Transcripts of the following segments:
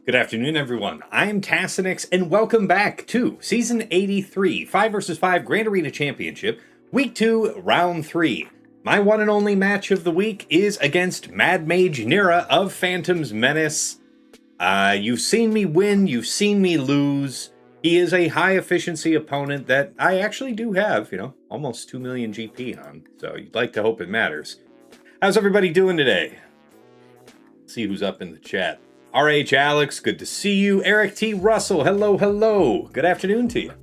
Good afternoon, everyone. I'm Tassenix, and welcome back to Season 83, 5 vs 5 Grand Arena Championship, Week 2, Round 3. My one and only match of the week is against Mad Mage Nera of Phantom's Menace. You've seen me win, you've seen me lose. He is a high-efficiency opponent that I actually do have, almost 2 million GP on, so you'd like to hope it matters. How's everybody doing today? Let's see who's up in the chat. RH Alex, good to see you. Eric T. Russell, hello. Good afternoon to you.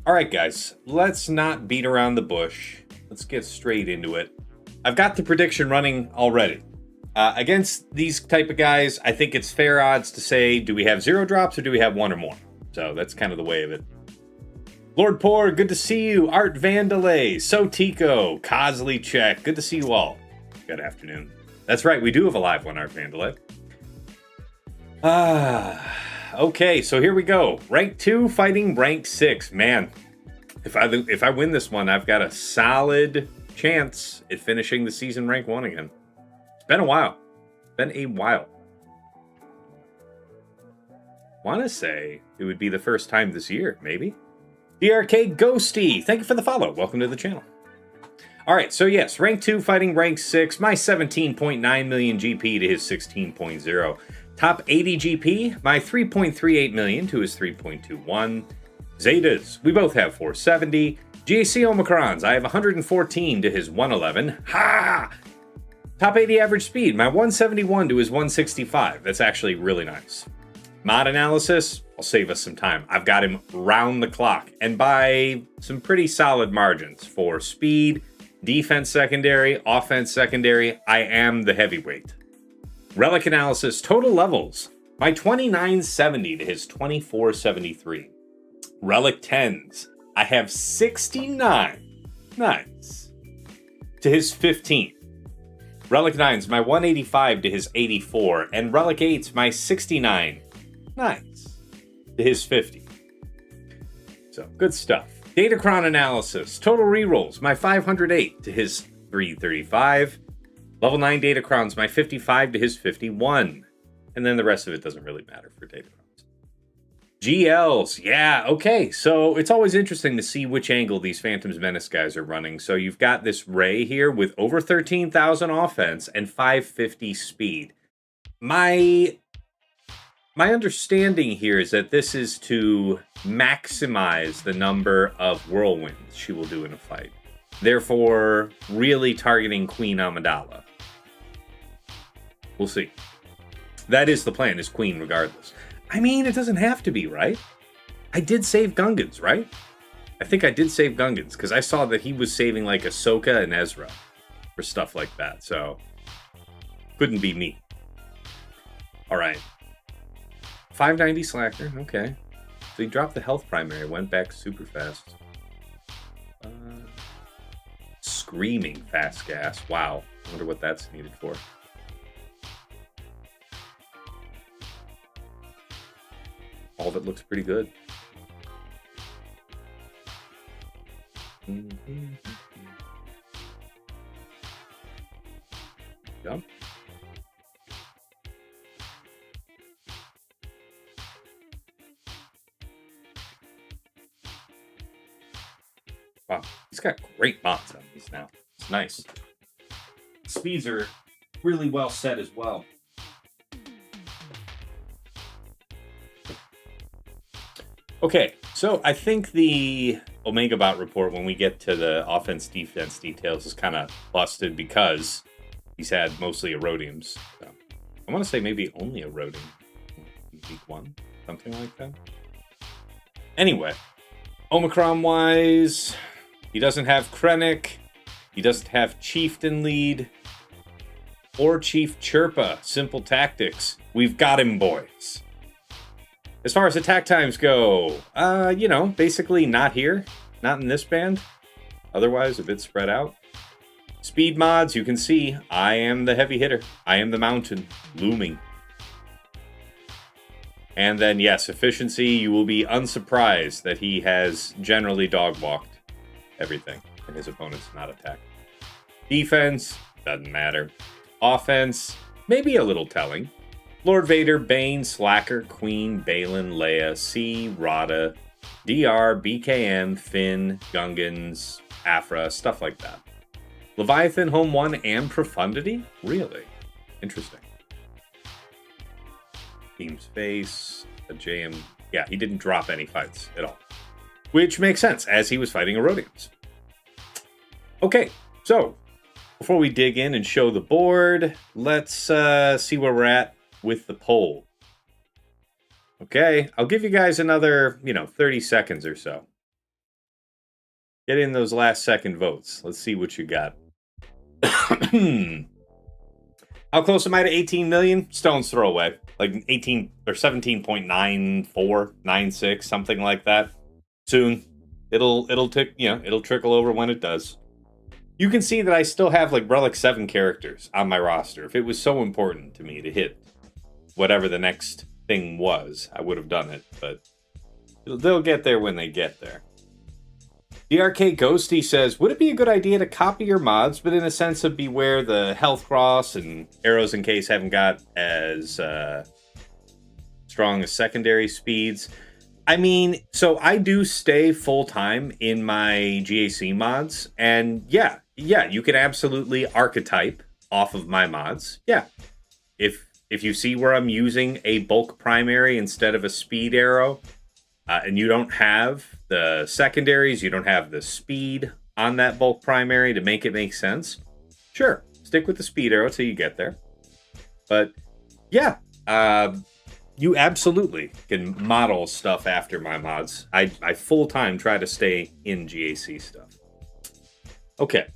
All right, guys, let's not beat around the bush. Let's get straight into it. I've got the prediction running already. Against these type of guys, I think it's fair odds to say, do we have 0 drops or do we have 1 or more? So that's kind of the way of it. Lord Poor, good to see you. Art Vandalay, Sotico, Cosley Check, good to see you all. Good afternoon. That's right, we do have a live one, Art Vandalay. Okay, so here we go. Rank 2 fighting rank 6. Man, if I win this one, I've got a solid chance at finishing the season rank 1 again. It's been a while. Want to say it would be the first time this year, maybe? DRK Ghosty, thank you for the follow. Welcome to the channel. All right, so yes, rank 2 fighting rank 6. My 17.9 million GP to his 16.0. Top 80 GP, my 3.38 million to his 3.21. Zetas, we both have 470. GAC Omicrons, I have 114 to his 111. Ha! Top 80 average speed, my 171 to his 165. That's actually really nice. Mod analysis, I'll save us some time. I've got him round the clock, and by some pretty solid margins for speed, defense secondary, offense secondary. I am the heavyweight. Relic analysis, total levels. My 2970 to his 2473. Relic 10s. I have 69. Nice. To his 15. Relic 9s, my 185 to his 84. And Relic 8s, my 69. Nice. To his 50. So, good stuff. Datacron analysis, total rerolls. My 508 to his 335. Level 9 Datacrons, my 55 to his 51. And then the rest of it doesn't really matter for Datacrons. GLs, yeah, okay. So it's always interesting to see which angle these Phantom's Menace guys are running. So you've got this Ray here with over 13,000 offense and 550 speed. My understanding here is that this is to maximize the number of whirlwinds she will do in a fight. Therefore, really targeting Queen Amidala. We'll see. That is the plan, is Queen regardless. I mean, it doesn't have to be, right? I did save Gungans, right? I think I did save Gungans, because I saw that he was saving like Ahsoka and Ezra for stuff like that, so couldn't be me. All right. 590 Slacker, okay. So he dropped the health primary, went back super fast. Screaming fast gas. Wow. I wonder what that's needed for. All of it looks pretty good. Jump. Wow, he's got great mods on these now. It's nice. Speeds are really well set as well. Okay, so I think the Omega Bot report, when we get to the offense-defense details, is kind of busted because he's had mostly Erodiums. So I want to say maybe only Erodium in week 1, something like that. Anyway, Omicron-wise, he doesn't have Krennic, he doesn't have Chieftain Lead, or Chief Chirpa. Simple tactics. We've got him, boys. As far as attack times go, basically not here. Not in this band. Otherwise, a bit spread out. Speed mods, you can see, I am the heavy hitter. I am the mountain, looming. And then, yes, efficiency, you will be unsurprised that he has generally dog-walked everything, and his opponent's not attacked. Defense, doesn't matter. Offense, maybe a little telling. Lord Vader, Bane, Slacker, Queen, Balin, Leia, C, Rada, DR, BKM, Finn, Gungans, Afra, stuff like that. Leviathan, Home 1, and Profundity? Really? Interesting. Team's Face, a JM. Yeah, he didn't drop any fights at all. Which makes sense, as he was fighting Erodians. Okay, so before we dig in and show the board, let's see where we're at with the poll. Okay, I'll give you guys another, 30 seconds or so. Get in those last second votes. Let's see what you got. How close am I to 18 million? Stone's throw away. Like 18 or 17.9496, something like that. Soon. It'll trickle over when it does. You can see that I still have like Relic 7 characters on my roster. If it was so important to me to hit whatever the next thing was, I would have done it, but they'll get there when they get there. DRK Ghosty says, would it be a good idea to copy your mods, but in a sense of beware the health cross and arrows in case haven't got as strong as secondary speeds? I mean, so I do stay full-time in my GAC mods, and yeah, you can absolutely archetype off of my mods. Yeah. If you see where I'm using a bulk primary instead of a speed arrow, and you don't have the secondaries, you don't have the speed on that bulk primary to make it make sense, sure, stick with the speed arrow till you get there. But yeah, you absolutely can model stuff after my mods. I full-time try to stay in GAC stuff. Okay.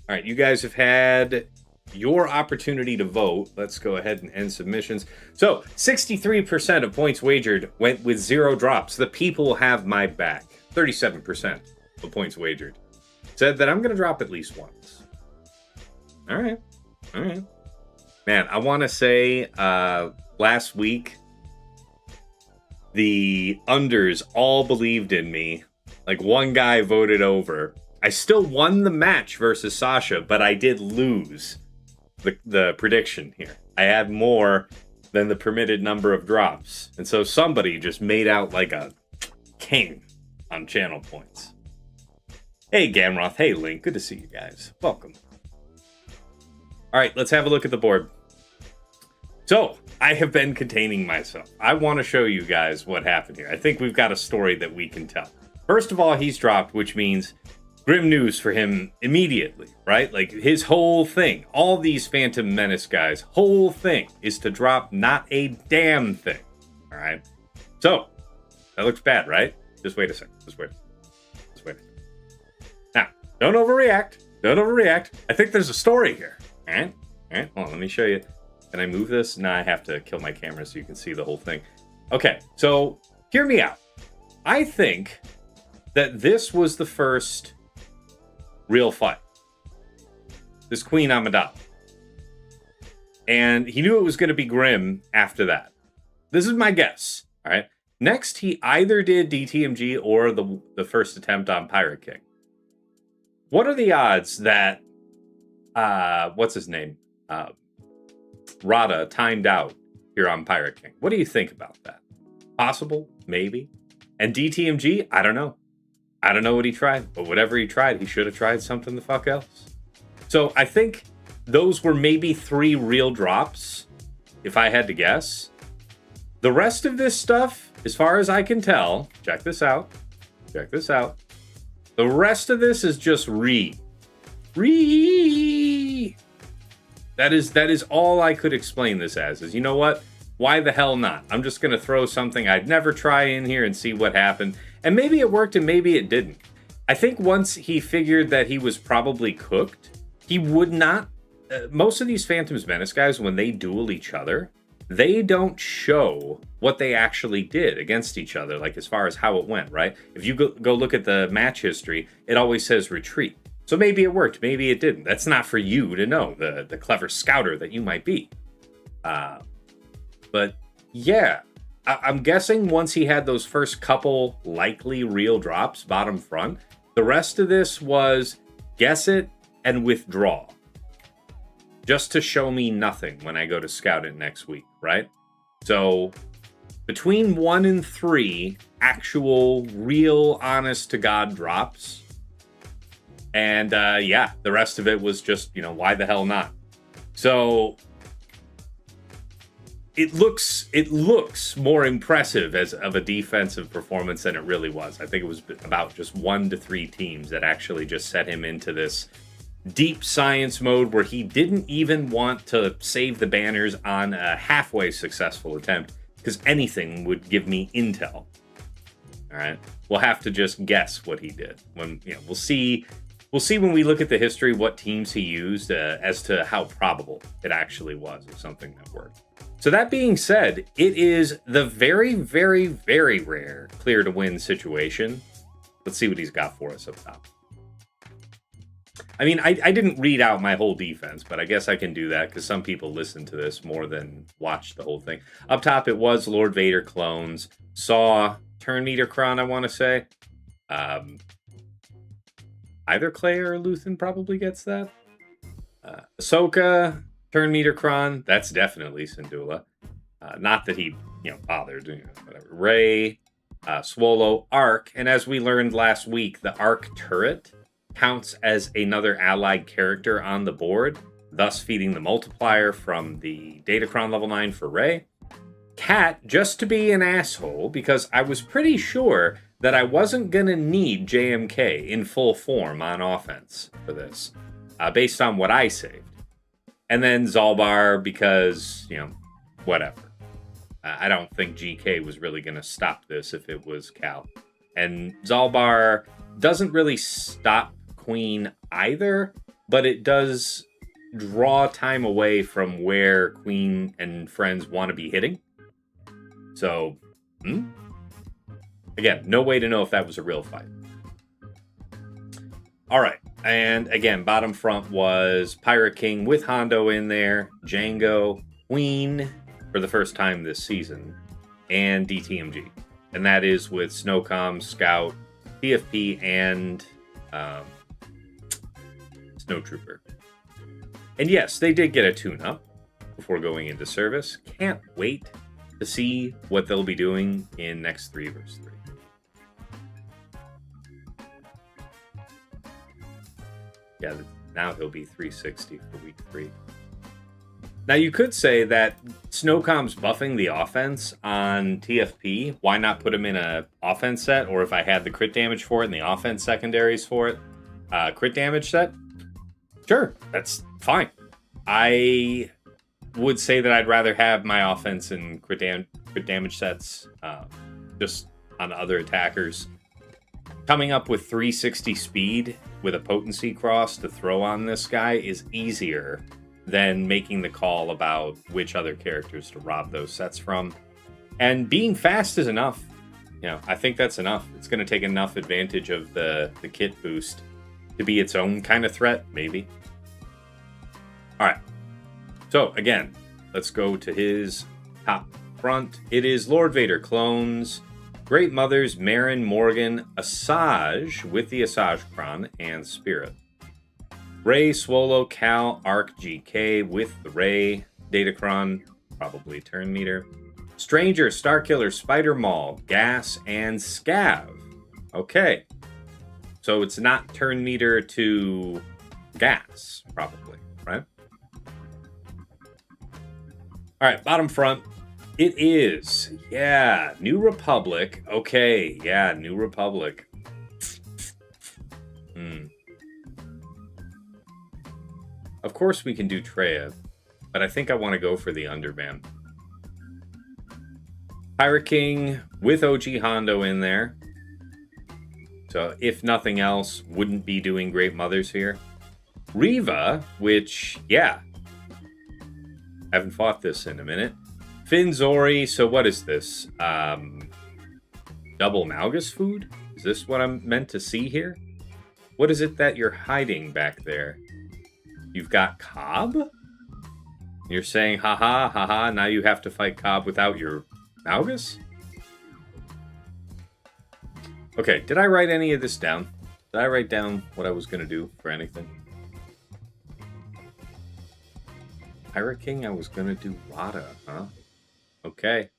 All right, you guys have had your opportunity to vote. Let's go ahead and end submissions. So 63% of points wagered went with 0 drops. The people have my back. 37% of points wagered said that I'm going to drop at least once. All right. Man, I want to say last week, the unders all believed in me. Like one guy voted over. I still won the match versus Sasha, but I did lose the prediction here. I had more than the permitted number of drops. And so somebody just made out like a king on channel points. Hey, Gamroth. Hey, Link. Good to see you guys. Welcome. All right, let's have a look at the board. So, I have been containing myself. I want to show you guys what happened here. I think we've got a story that we can tell. First of all, he's dropped, which means grim news for him immediately, right? Like, his whole thing, all these Phantom Menace guys, whole thing is to drop not a damn thing, all right? So, that looks bad, right? Just wait a second. Just wait. Now, don't overreact. I think there's a story here, all right? Hold on, let me show you. Can I move this? No, I have to kill my camera so you can see the whole thing. Okay, so hear me out. I think that this was the first real fight. This Queen Amidala. And he knew it was going to be grim after that. This is my guess, all right? Next, he either did DTMG or the first attempt on Pirate King. What are the odds that, what's his name? Rada timed out here on Pirate King. What do you think about that? Possible? Maybe? And DTMG? I don't know. I don't know what he tried, but whatever he tried, he should have tried something the fuck else. So I think those were maybe 3 real drops, if I had to guess. The rest of this stuff, as far as I can tell, check this out. The rest of this is just That is all I could explain this as, is, you know what? Why the hell not? I'm just going to throw something I'd never try in here and see what happened. And maybe it worked and maybe it didn't. I think once he figured that he was probably cooked, he would not... most of these Phantom's Menace guys, when they duel each other, they don't show what they actually did against each other, like as far as how it went, right? If you go look at the match history, it always says retreat. So maybe it worked, maybe it didn't. That's not for you to know, the clever scouter that you might be. But yeah, I'm guessing once he had those first couple likely real drops, bottom front, the rest of this was guess it and withdraw. just to show me nothing when I go to scout it next week, right? So between 1 and 3 actual, real, honest to God drops. And yeah, the rest of it was just, you know, why the hell not? So it looks more impressive as of a defensive performance than it really was. I think it was about just 1 to 3 teams that actually just set him into this deep science mode where he didn't even want to save the banners on a halfway successful attempt because anything would give me intel. All right, we'll have to just guess what he did. When we'll see when we look at the history what teams he used as to how probable it actually was of something that worked. So that being said, it is the very, very, very rare clear to win situation. Let's see what he's got for us up top. I mean, I didn't read out my whole defense, but I guess I can do that because some people listen to this more than watch the whole thing. Up top, it was Lord Vader clones, Saw, Turn Meter Kron, I want to say. Either Clay or Luthen probably gets that. Ahsoka, Turn Meter Kron, that's definitely Syndulla. Not that he, bothered, whatever. Rey, Swallow, Arc, and as we learned last week, the Arc turret counts as another allied character on the board, thus feeding the multiplier from the Datacron level 9 for Rey. Cat, just to be an asshole, because I was pretty sure that I wasn't going to need JMK in full form on offense for this, based on what I saved. And then Zalbar, because, whatever. I don't think GK was really going to stop this if it was Cal. And Zalbar doesn't really stop Queen either, but it does draw time away from where Queen and friends want to be hitting. So, again, no way to know if that was a real fight. All right, and again, bottom front was Pirate King with Hondo in there, Django, Queen for the first time this season, and DTMG. And that is with Snowcom, Scout, TFP, and Snowtrooper. And yes, they did get a tune-up before going into service. Can't wait to see what they'll be doing in next 3 vs. 3. Yeah, now he'll be 360 for week 3. Now, you could say that Snowcom's buffing the offense on TFP. Why not put him in a offense set? Or if I had the crit damage for it and the offense secondaries for it, crit damage set? Sure, that's fine. I would say that I'd rather have my offense and crit damage sets just on other attackers. Coming up with 360 speed with a potency cross to throw on this guy is easier than making the call about which other characters to rob those sets from. And being fast is enough. I think that's enough. It's going to take enough advantage of the kit boost to be its own kind of threat, maybe. All right. So, again, let's go to his top front. It is Lord Vader clones, Great Mothers, Marin, Morgan, Asajj with the Asajj Kron, and Spirit. Rey, Swallow, Cal, Arc, GK with the Rey, Datacron, probably Turn Meter. Stranger, Starkiller, Spider Maul, Gas, and Scav. Okay. So it's not Turn Meter to Gas, probably, right? All right, bottom front. It is, New Republic. Okay, New Republic. Of course we can do Treya, but I think I want to go for the Underman. Pirate King with OG Hondo in there. So if nothing else, wouldn't be doing Great Mothers here. Reva, which, haven't fought this in a minute. Finn Zori, so what is this? Double Malgus food? Is this what I'm meant to see here? What is it that you're hiding back there? You've got Cobb? You're saying, haha, now you have to fight Cobb without your Malgus? Okay, did I write any of this down? Did I write down what I was going to do for anything? Pirate King, I was gonna do Rada, huh? Okay.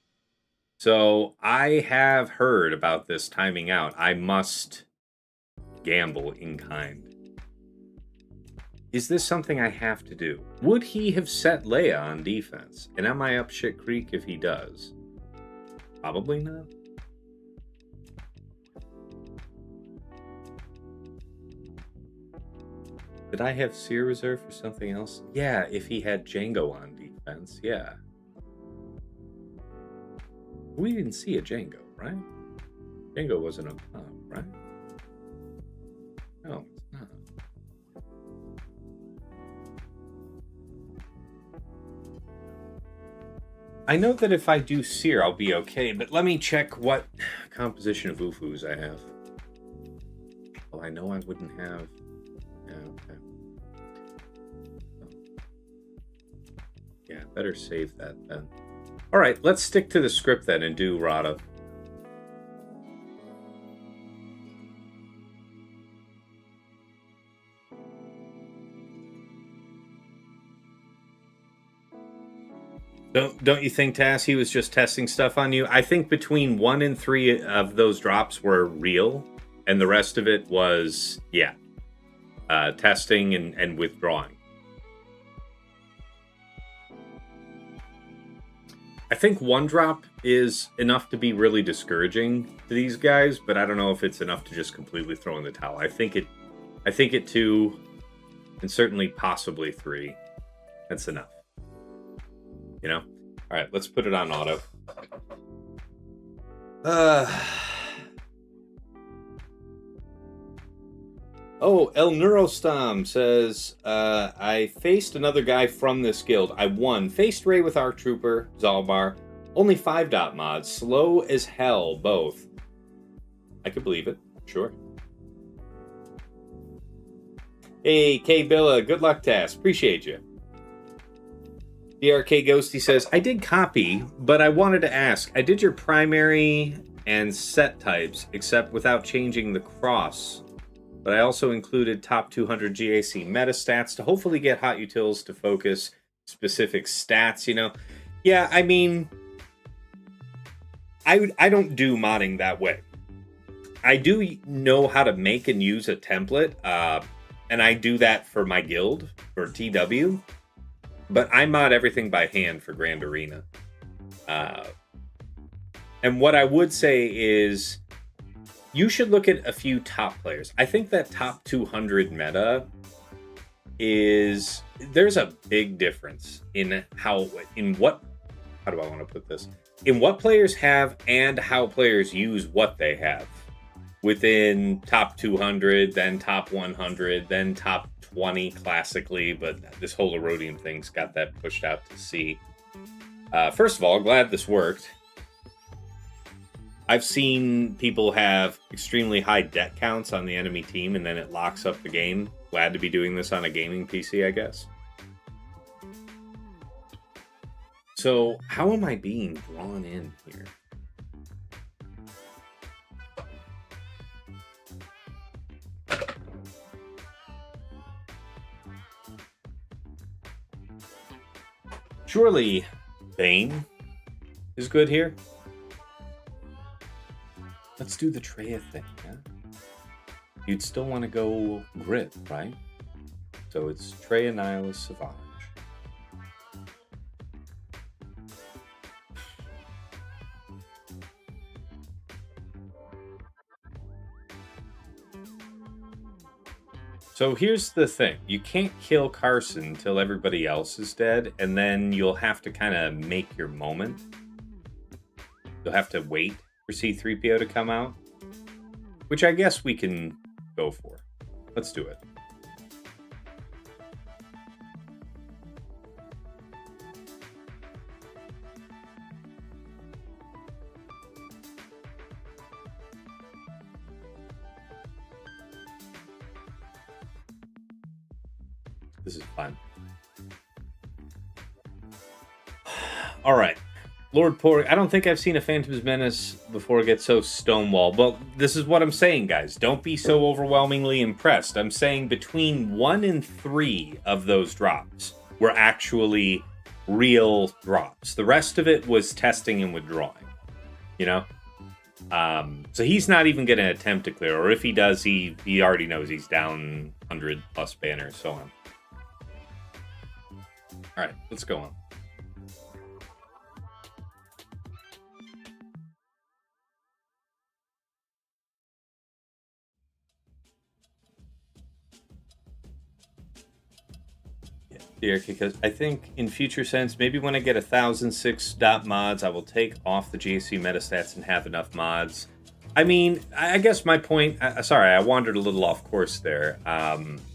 So I have heard about this timing out. I must gamble in kind. Is this something I have to do? Would he have set Leia on defense? And am I up shit creek if he does? Probably not. Did I have Seer reserve for something else? Yeah, if he had Django on defense, yeah. We didn't see a Django, right? Django wasn't up top, right? No, it's not. I know that if I do Seer, I'll be okay, but let me check what composition of Ufus I have. Well, I know I wouldn't have... Yeah, okay. Yeah, better save that then. Alright, let's stick to the script then and do Rada. Don't you think, Tass, he was just testing stuff on you? I think between 1 and 3 of those drops were real, and the rest of it was, yeah, testing and withdrawing. I think 1 drop is enough to be really discouraging to these guys, but I don't know if it's enough to just completely throw in the towel. I think at 2, and certainly possibly 3, that's enough. You know? Alright, let's put it on auto. Oh, El Neurostom says, I faced another guy from this guild. I won. Faced Ray with Arc Trooper, Zalbar. Only 5 dot mods. Slow as hell, both. I could believe it. Sure. Hey, K Billa. Good luck, Tass. Appreciate you. DRK Ghosty says, I did copy, but I wanted to ask. I did your primary and set types, except without changing the cross. But I also included top 200 GAC meta stats to hopefully get hot utils to focus specific stats, you know? Yeah, I mean, I don't do modding that way. I do know how to make and use a template, and I do that for my guild, for TW. But I mod everything by hand for Grand Arena. And what I would say is, you should look at a few top players. I think that top 200 meta is... There's a big difference in how do I want to put this? In what players have and how players use what they have. Within top 200, then top 100, then top 20 classically, but this whole Erodium thing's got that pushed out to C. First of all, glad this worked. I've seen people have extremely high debt counts on the enemy team, and then it locks up the game. Glad to be doing this on a gaming PC, I guess. So, how am I being drawn in here? Surely Bane is good here. Let's do the Treya thing, yeah? You'd still want to go Grit, right? So it's Treya, Nihilus, Savage. So here's the thing. You can't kill Carson until everybody else is dead, and then you'll have to kind of make your moment. You'll have to wait for C-3PO to come out, which I guess we can go for. Let's do it. This is fun. All right. Lord Porg, I don't think I've seen a Phantom's Menace before get so stonewall. But this is what I'm saying, guys. Don't be so overwhelmingly impressed. I'm saying between 1 and 3 of those drops were actually real drops. The rest of it was testing and withdrawing, you know? So he's not even going to attempt to clear, or if he does, he already knows he's down 100 plus banners, so on. All right, let's go on. Yeah, because I think in future sense, maybe when I get 1006 dot mods, I will take off the JC metastats and have enough mods. I mean, I guess my point, sorry, I wandered a little off course there.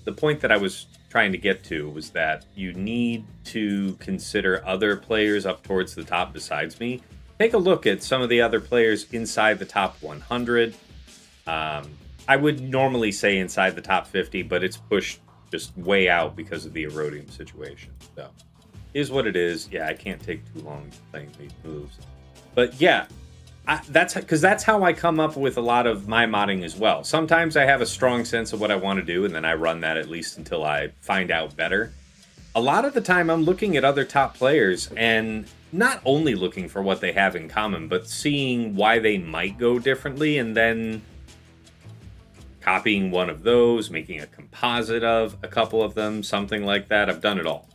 The point that I was trying to get to was that you need to consider other players up towards the top besides me. Take a look at some of the other players inside the top 100. I would normally say inside the top 50, but it's pushed just way out because of the Erodium situation. So, is what it is. Yeah, I can't take too long playing these moves. But yeah, that's how I come up with a lot of my modding as well. Sometimes I have a strong sense of what I want to do, and then I run that at least until I find out better. A lot of the time, I'm looking at other top players and not only looking for what they have in common, but seeing why they might go differently, and then copying one of those, making a composite of a couple of them, something like that. I've done it all.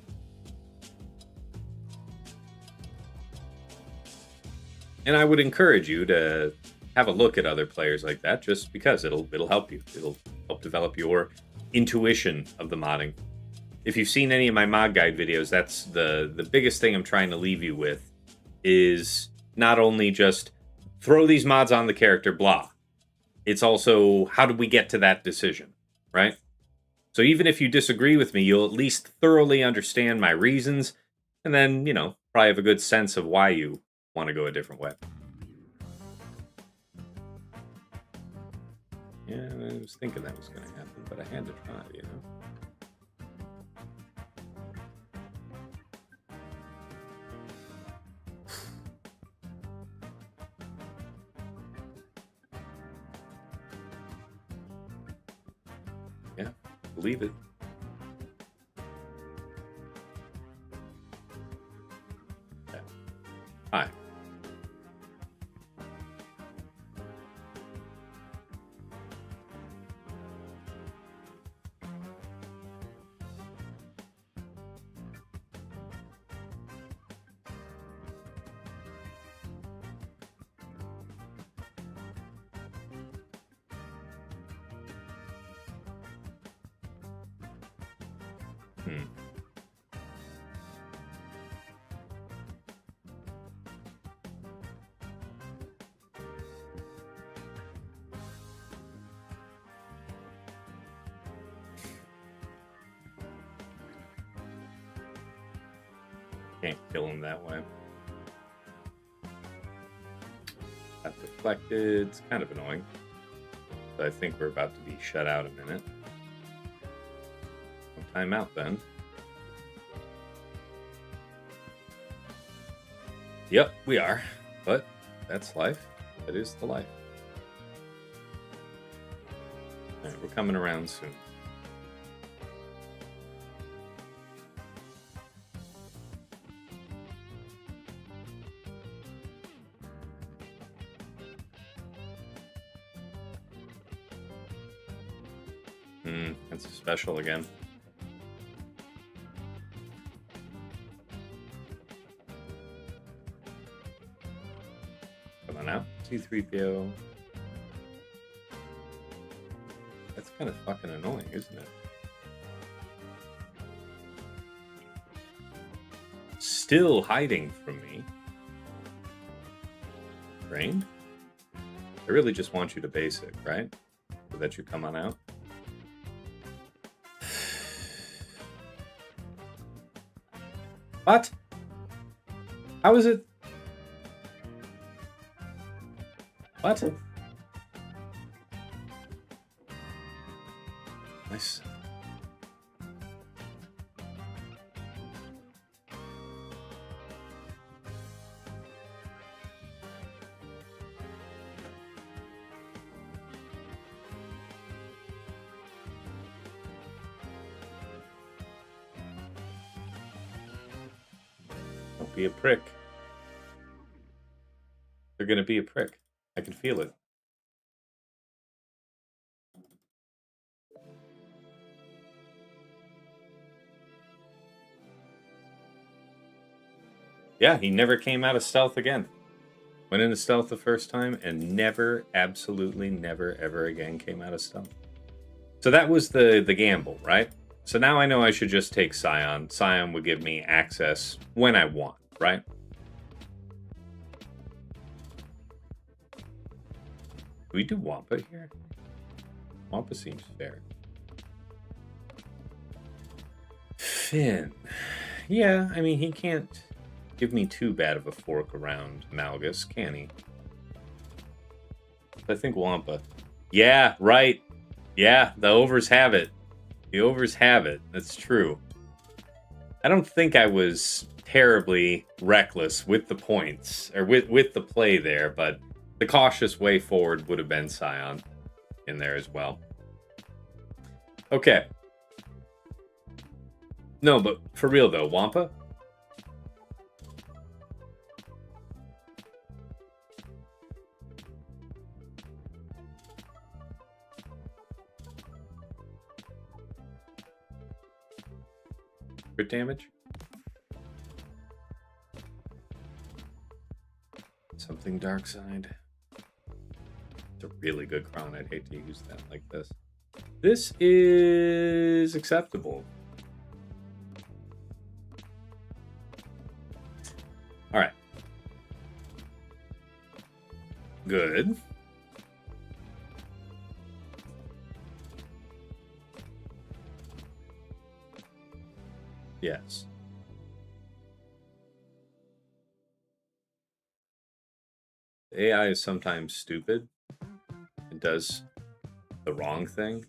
And I would encourage you to have a look at other players like that, just because it'll help you. It'll help develop your intuition of the modding. If you've seen any of my mod guide videos, that's the biggest thing I'm trying to leave you with, is not only just throw these mods on the character, blah. It's also, how did we get to that decision, right? So even if you disagree with me, you'll at least thoroughly understand my reasons, and then, you know, probably have a good sense of why you want to go a different way. Yeah, I was thinking that was going to happen, but I had to try, you know? Yeah, believe it. Yeah. Hi. Can't kill him that way. That deflected. It's kind of annoying. But I think we're about to be shut out a minute. Time out then. Yep, we are. But that's life. That is the life. Alright, we're coming around soon. That's a special again. Come on out. C3PO. That's kind of fucking annoying, isn't it? Still hiding from me. Trained? I really just want you to basic, right? So that you come on out. What? How is it? What? Nice. Don't be a prick. They're going to be a prick. I can feel it. Yeah, he never came out of stealth again. Went into stealth the first time and never, absolutely never, ever again came out of stealth. So that was the gamble, right? So now I know I should just take Scion. Scion would give me access when I want, right? Do we do Wampa here? Wampa seems fair. Finn. Yeah, I mean, he can't give me too bad of a fork around Malgus, can he? I think Wampa. Yeah, right. Yeah, the overs have it. The overs have it. That's true. I don't think I was terribly reckless with the points, or with the play there, but the cautious way forward would have been Scion in there as well. Okay. No, but for real though, Wampa? Crit damage? Something dark side. It's a really good Crown. I'd hate to use that like this. This is acceptable. All right. Good. Yes. The AI is sometimes stupid. It does the wrong thing.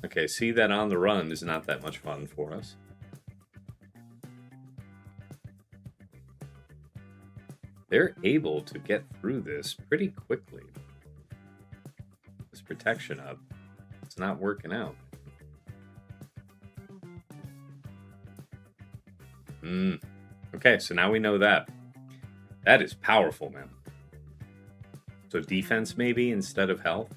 Okay, see that on the run is not that much fun for us. They're able to get through this pretty quickly. This protection up, it's not working out. Okay, so now we know that. That is powerful, man. So defense maybe instead of health,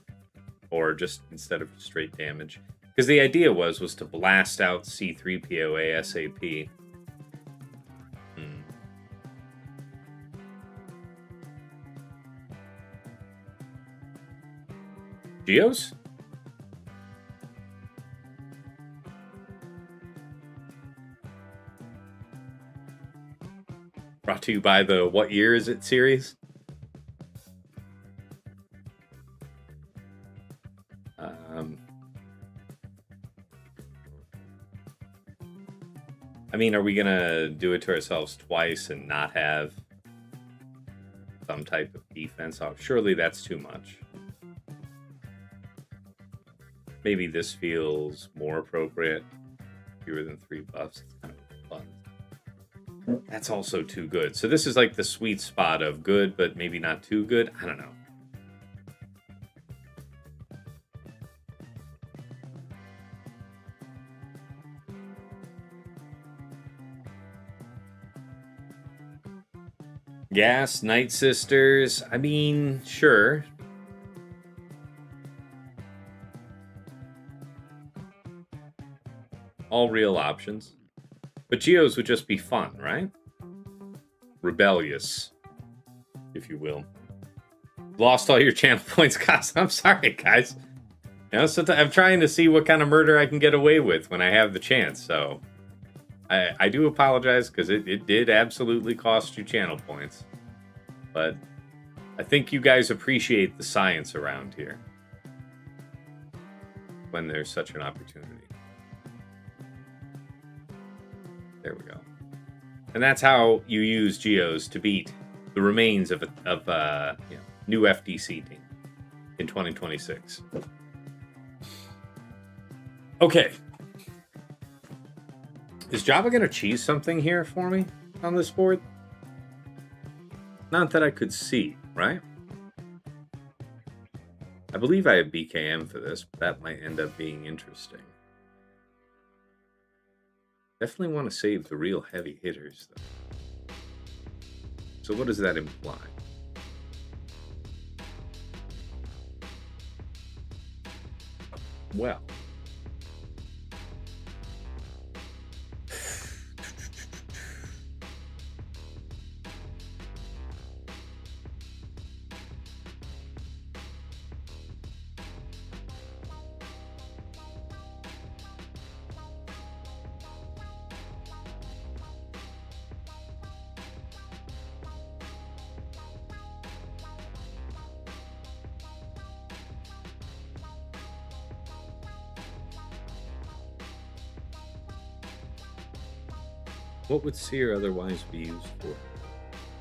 or just instead of straight damage. Because the idea was to blast out C3PO ASAP. Geos? Brought to you by the What Year Is It series. I mean, are we gonna do it to ourselves twice and not have some type of defense? Oh, surely that's too much. Maybe this feels more appropriate. Fewer than 3 buffs. It's kind of fun. That's also too good. So this is like the sweet spot of good, but maybe not too good. I don't know. Gas, Night Sisters. I mean, sure. All real options. But Geos would just be fun, right? Rebellious, if you will. Lost all your channel points, guys. I'm sorry, guys. You know, sometimes I'm trying to see what kind of murder I can get away with when I have the chance, so... I do apologize, because it did absolutely cost you channel points. But I think you guys appreciate the science around here. When there's such an opportunity. There we go. And that's how you use Geos to beat the remains of new FDC team in 2026. Okay. Is Java going to cheese something here for me on this board? Not that I could see, right? I believe I have BKM for this, but that might end up being interesting. Definitely want to save the real heavy hitters, though. So what does that imply? Well, what would Seer otherwise be used for?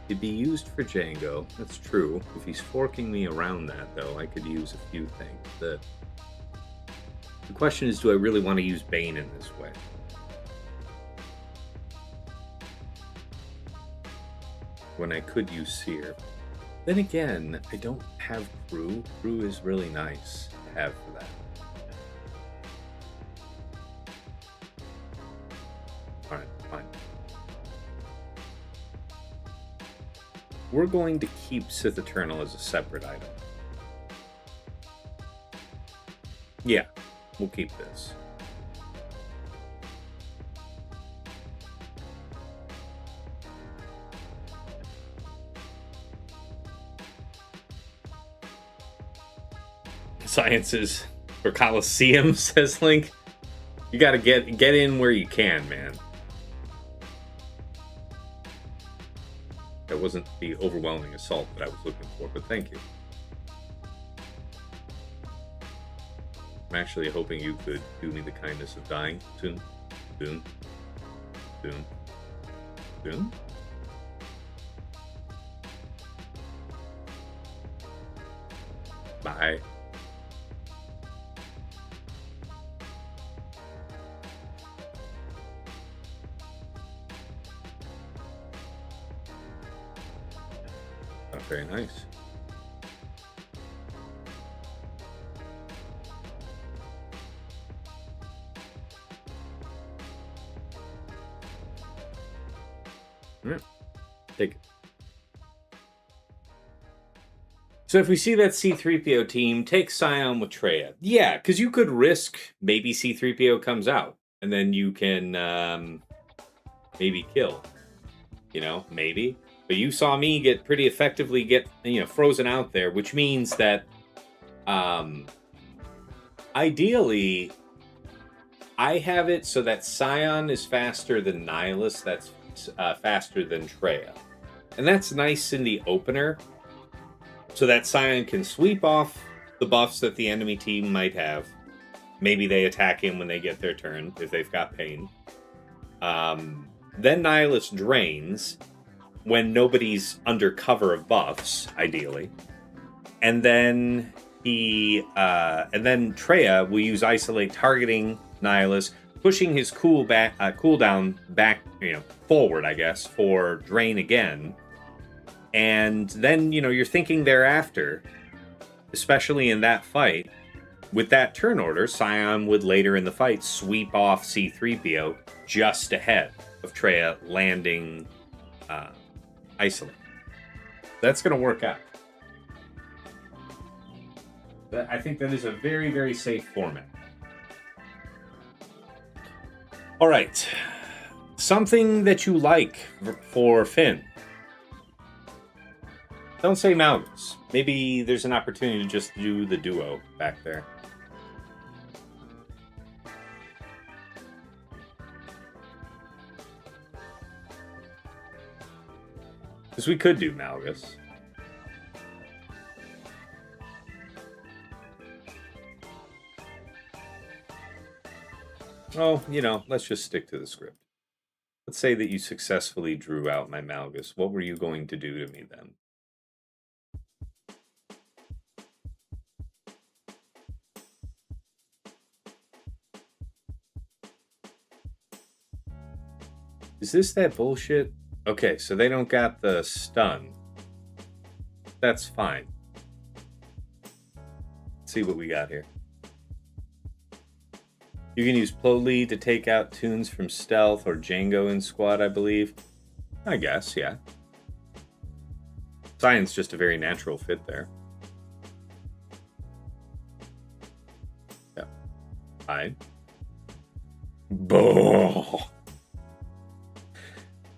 It'd be used for Django. That's true. If he's forking me around that, though, I could use a few things. The question is, do I really want to use Bane in this way? When I could use Seer. Then again, I don't have Crew. Crew is really nice to have for that. Alright, fine. We're going to keep Sith Eternal as a separate item. Yeah, we'll keep this. Sciences for Coliseum, says Link. You gotta get in where you can, man. That wasn't the overwhelming assault that I was looking for, but thank you. I'm actually hoping you could do me the kindness of dying soon. Soon. Soon. Soon? Bye. Not very nice. Yeah. Take it. So if we see that C-3PO team, take Scion with Traya. Yeah, because you could risk maybe C-3PO comes out, and then you can maybe kill. You know, maybe. But you saw me get pretty effectively frozen out there, which means that ideally I have it so that Scion is faster than Nihilus, that's faster than Traya. And that's nice in the opener, so that Scion can sweep off the buffs that the enemy team might have. Maybe they attack him when they get their turn, if they've got pain. Then Nihilus drains when nobody's under cover of buffs, ideally. And then Traya will use Isolate, targeting Nihilus, pushing his cooldown back, forward, I guess, for drain again. And then, you're thinking thereafter, especially in that fight, with that turn order, Scion would later in the fight sweep off C-3PO just ahead of Traya landing Isolate. That's going to work out. But I think that is a very, very safe format. All right. Something that you like for Finn. Don't say Malgus. Maybe there's an opportunity to just do the duo back there. Because we could do Malgus. Oh, let's just stick to the script. Let's say that you successfully drew out my Malgus. What were you going to do to me then? Is this that bullshit? Okay, so they don't got the stun. That's fine. Let's see what we got here. You can use Ploli to take out tunes from stealth or Django in squad, I believe. I guess, yeah. Science just a very natural fit there. Yeah. Hi. Boom.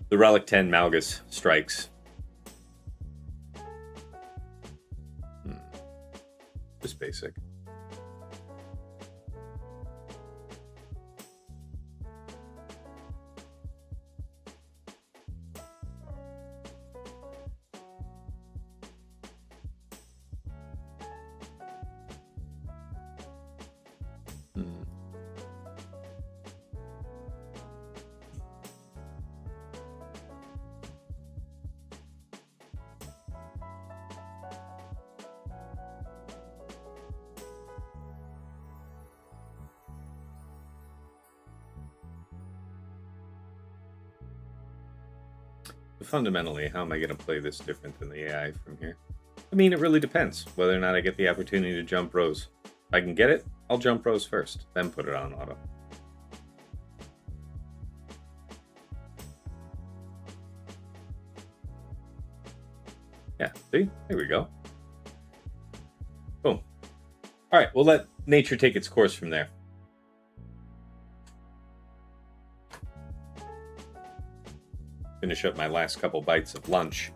The Relic 10 Malgus strikes. Just basic. Fundamentally, how am I going to play this different than the AI from here? I mean, it really depends whether or not I get the opportunity to jump rows. If I can get it, I'll jump rows first, then put it on auto. Yeah, see? There we go. Boom. All right, we'll let nature take its course from there. Finish up my last couple bites of lunch.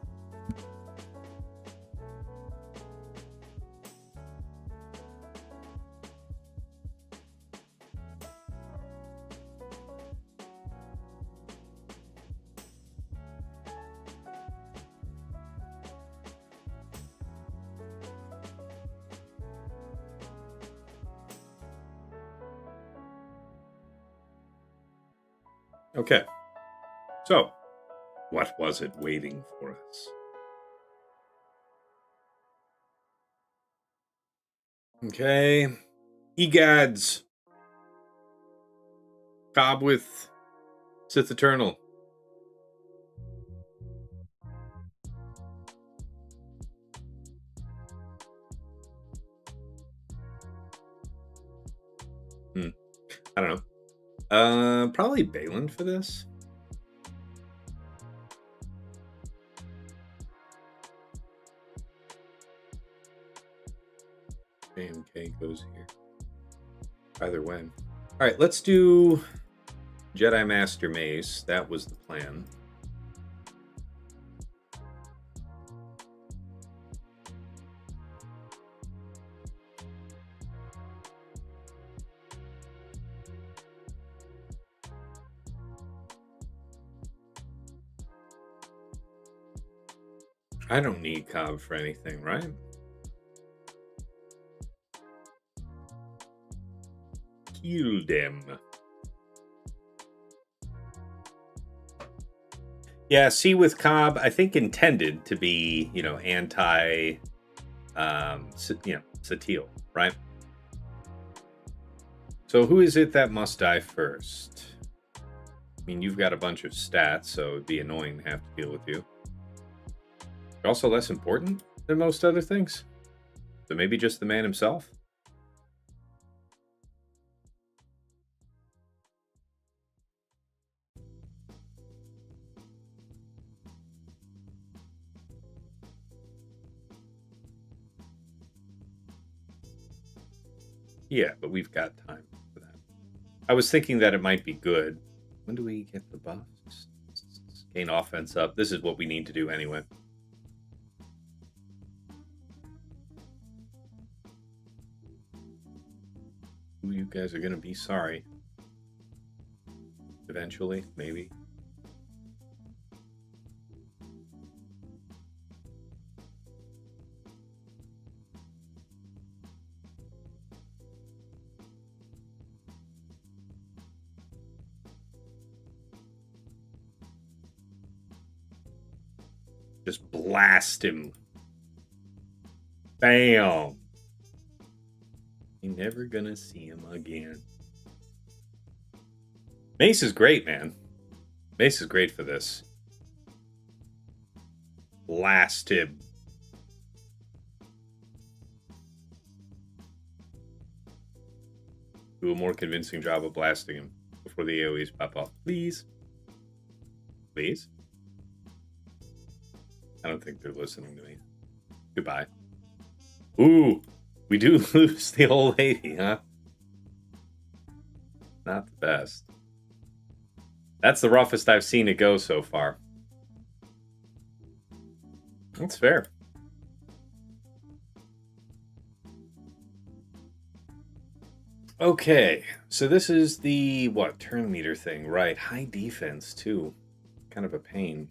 Okay, so what was it waiting for us? Okay, Egads. Cobb with Sith Eternal. I don't know. Probably Balin for this. JMK goes here. Either when. All right, let's do Jedi Master Mace. That was the plan. I don't need Cobb for anything, right? Kill them. Yeah, see with Cobb, I think intended to be, anti, Satele, right? So who is it that must die first? I mean, you've got a bunch of stats, so it'd be annoying to have to deal with you. You're also less important than most other things. So maybe just the man himself? Yeah, but we've got time for that. I was thinking that it might be good. When do we get the buffs? Gain offense up. This is what we need to do anyway. You guys are going to be sorry. Eventually, maybe. Just blast him. Bam. You're never gonna see him again. Mace is great, man. Mace is great for this. Blast him. Do a more convincing job of blasting him before the AoEs pop off. Please. Please? I don't don't think they're listening to me. Goodbye. Ooh, we do lose the old lady, huh? Not the best. That's the roughest I've seen it go so far. That's fair. Okay, so this is the, what, turn meter thing, right? High defense, too. Kind of a pain.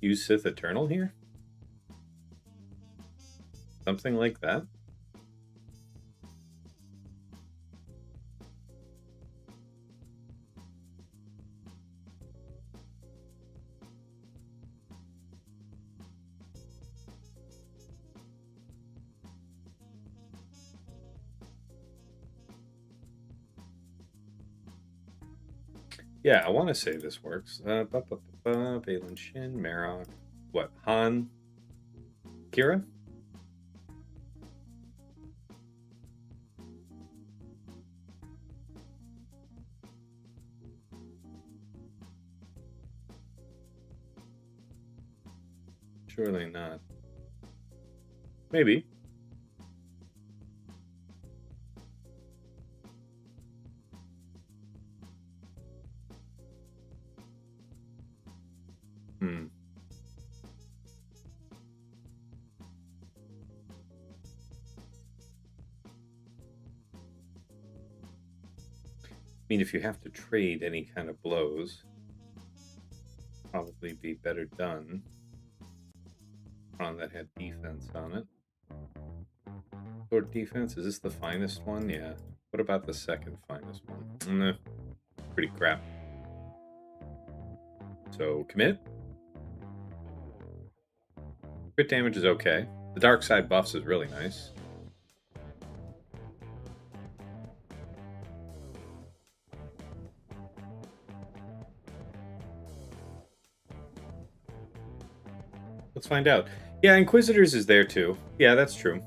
Use Sith Eternal here? Something like that? Yeah, I want to say this works. Balin Shin, Marok. What? Han? Kira? Surely not. Maybe. I mean, if you have to trade any kind of blows, probably be better done on that had defense on it. Sword defense, is this the finest one? Yeah. What about the second finest one? Nah, pretty crap. So, commit. Crit damage is okay. The dark side buffs is really nice. Let's find out. Yeah, Inquisitors is there too. Yeah, that's true.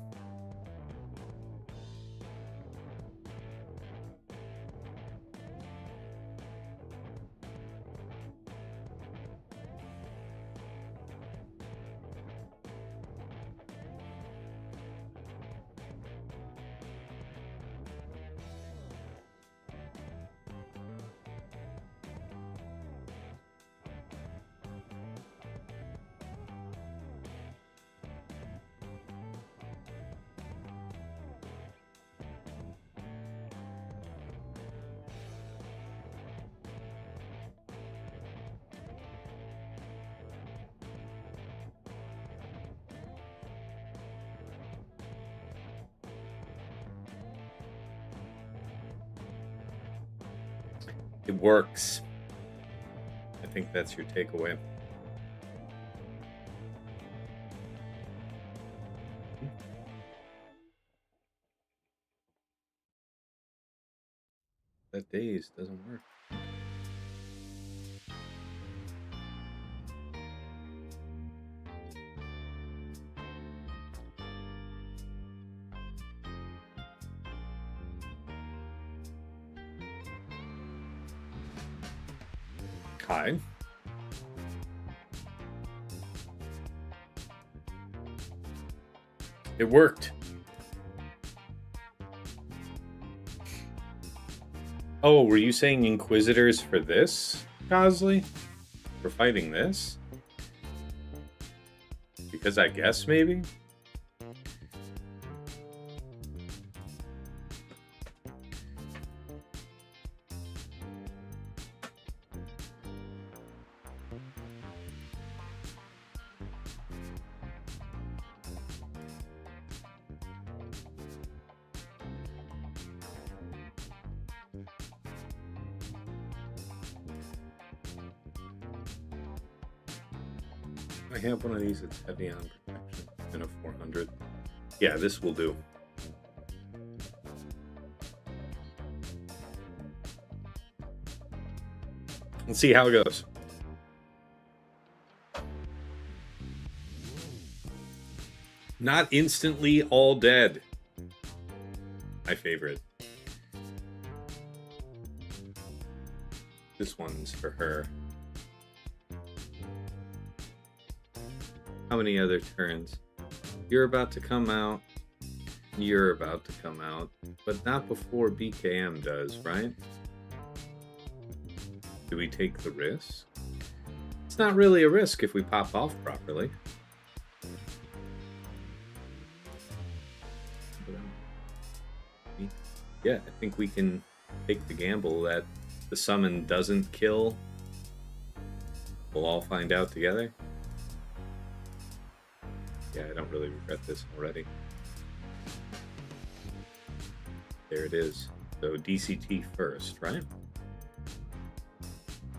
It works. I think that's your takeaway. That daze doesn't work. Hi. It worked. Oh, were you saying Inquisitors for this, Gosley? For fighting this? Because I guess, maybe? I have one of these that's heavy on protection and a 400. Yeah, this will do. Let's see how it goes. Not instantly all dead. My favorite. This one's for her. How many other turns? You're about to come out. You're about to come out. But not before BKM does, right? Do we take the risk? It's not really a risk if we pop off properly. Yeah, I think we can take the gamble that the summon doesn't kill. We'll all find out together. Yeah, I don't really regret this already. There it is. So DCT first, right?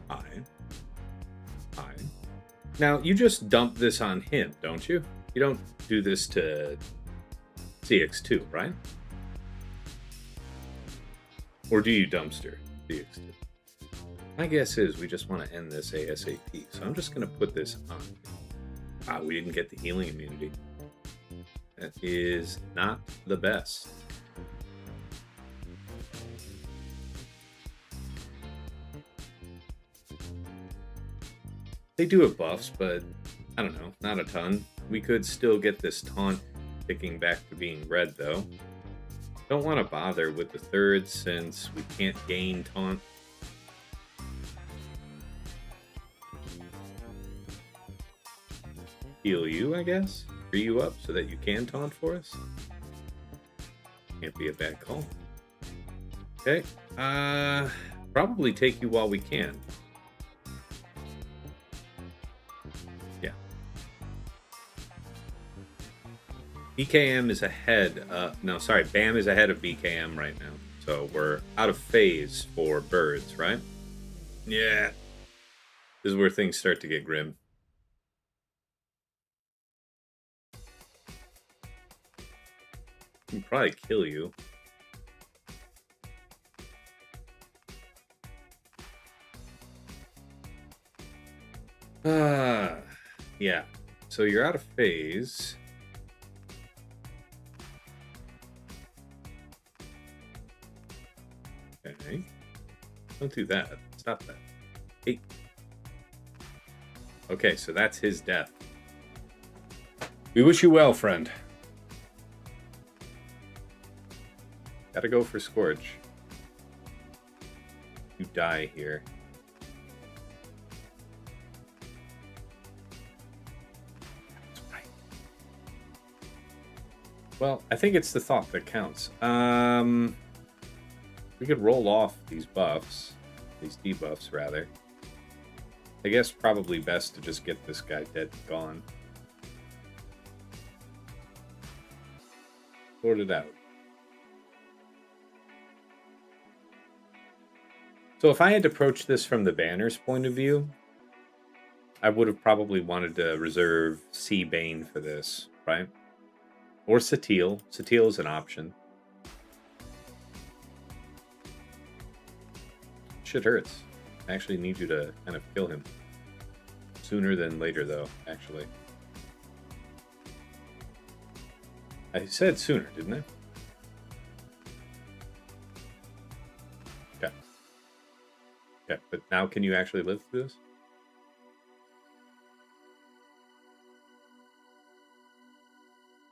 Fine. Fine. Now, you just dump this on him, don't you? You don't do this to CX2, right? Or do you dumpster CX2? My guess is we just want to end this ASAP. So I'm just going to put this on. Wow, we didn't get the healing immunity. That is not the best. They do have buffs, but I don't know, not a ton. We could still get this taunt ticking back to being red, though. Don't want to bother with the third since we can't gain taunt. Heal you, I guess? Free you up so that you can taunt for us? Can't be a bad call. Okay. Probably take you while we can. Yeah. BKM is ahead. No, sorry. BAM is ahead of BKM right now. So we're out of phase for birds, right? Yeah. This is where things start to get grim. Can probably kill you. Yeah. So you're out of phase. Okay. Don't do that. Stop that. Hey. Okay, so that's his death. We wish you well, friend. Gotta go for Scorch. You die here. That's right. Well, I think it's the thought that counts. We could roll off these buffs. These debuffs, rather. I guess probably best to just get this guy dead and gone. Sort it out. So if I had to approach this from the banner's point of view, I would have probably wanted to reserve C Bane for this, right? Or Satil. Satil is an option. Shit hurts. I actually need you to kind of kill him. Sooner than later, though, actually. I said sooner, didn't I? Okay, but now can you actually live through this?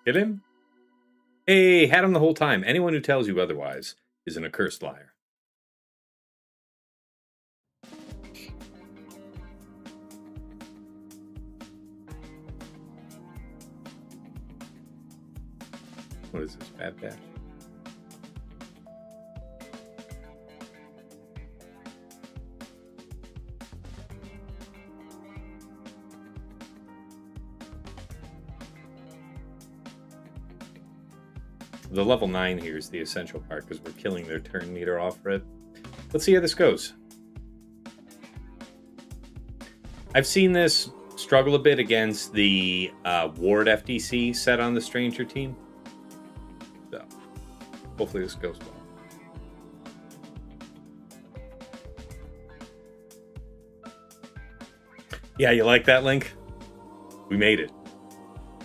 Hit him? Hey, had him the whole time. Anyone who tells you otherwise is an accursed liar. What is this, Bad Batch? The level 9 here is the essential part because we're killing their turn meter off for it. Let's see how this goes. I've seen this struggle a bit against the Ward FDC set on the Stranger team. So, hopefully this goes well. Yeah, you like that, Link? We made it.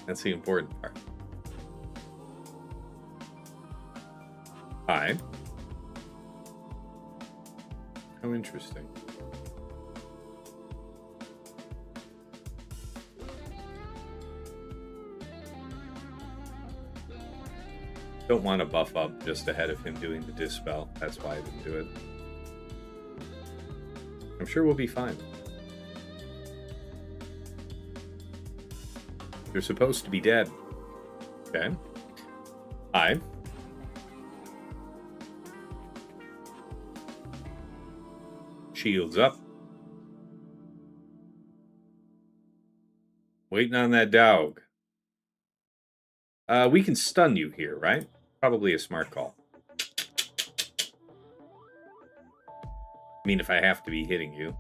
That's the important part. Hi. How interesting. Don't want to buff up just ahead of him doing the dispel. That's why I didn't do it. I'm sure we'll be fine. You're supposed to be dead. Okay. Hi. Shields up. Waiting on that dog. We can stun you here, right? Probably a smart call. I mean, if I have to be hitting you,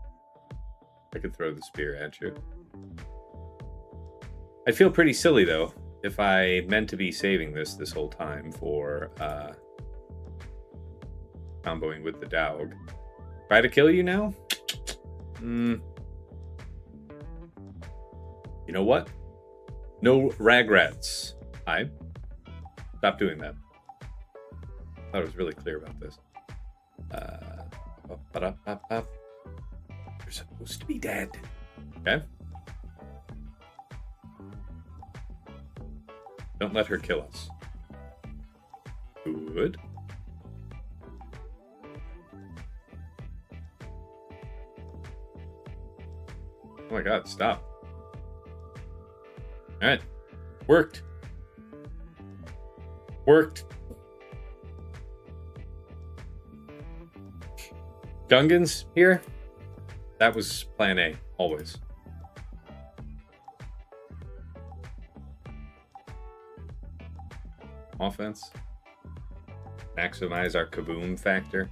I could throw the spear at you. I'd feel pretty silly, though, if I meant to be saving this whole time for comboing with the dog. Try to kill you now? You know what? No regrets. Hi. Stop doing that. I thought I was really clear about this. You're supposed to be dead. Okay. Don't let her kill us. Good. Oh my god, stop. Alright. Worked. Worked. Gungans here? That was plan A, always. Offense. Maximize our kaboom factor.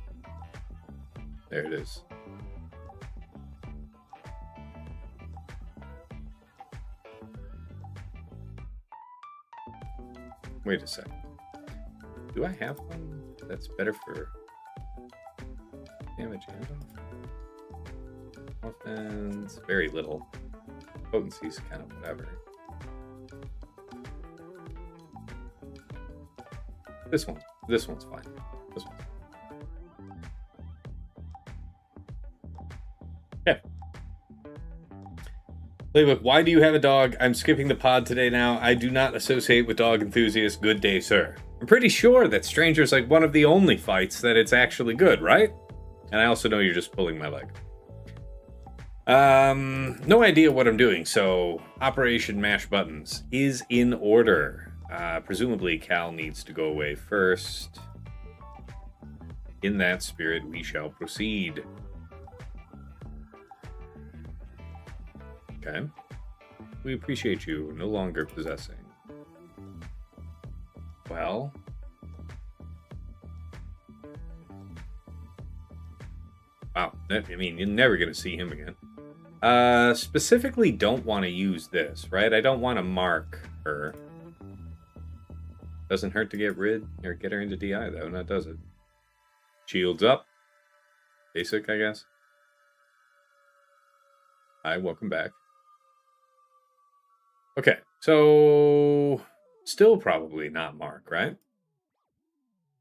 There it is. Wait a second. Do I have one that's better for damage and offense? Very little. Potency's kind of whatever. This one's fine. This one's fine. Yeah. Playbook, why do you have a dog? I'm skipping the pod today now. I do not associate with dog enthusiasts. Good day, sir. I'm pretty sure that Stranger's like one of the only fights that it's actually good, right? And I also know you're just pulling my leg. No idea what I'm doing, so Operation Mash Buttons is in order. Presumably Cal needs to go away first. In that spirit, we shall proceed. Okay. We appreciate you no longer possessing. Well. Wow. I mean, you're never going to see him again. Specifically don't want to use this, right? I don't want to mark her. Doesn't hurt to get rid or get her into DI, though. Not does it? Shields up. Basic, I guess. Hi, welcome back. Okay, so still probably not mark, right?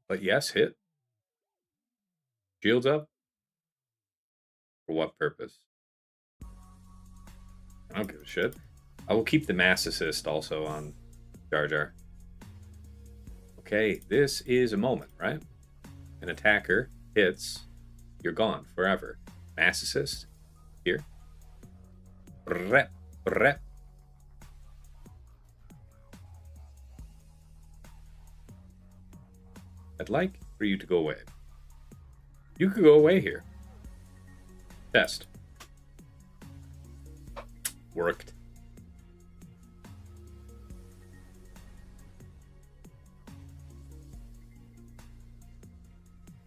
But yes, hit. Shields up. For what purpose? I don't give a shit. I will keep the mass assist also on Jar Jar. Okay, this is a moment, right? An attacker hits, you're gone forever. Mass assist here. Rep, rep. I'd like for you to go away. You could go away here. Test. Worked.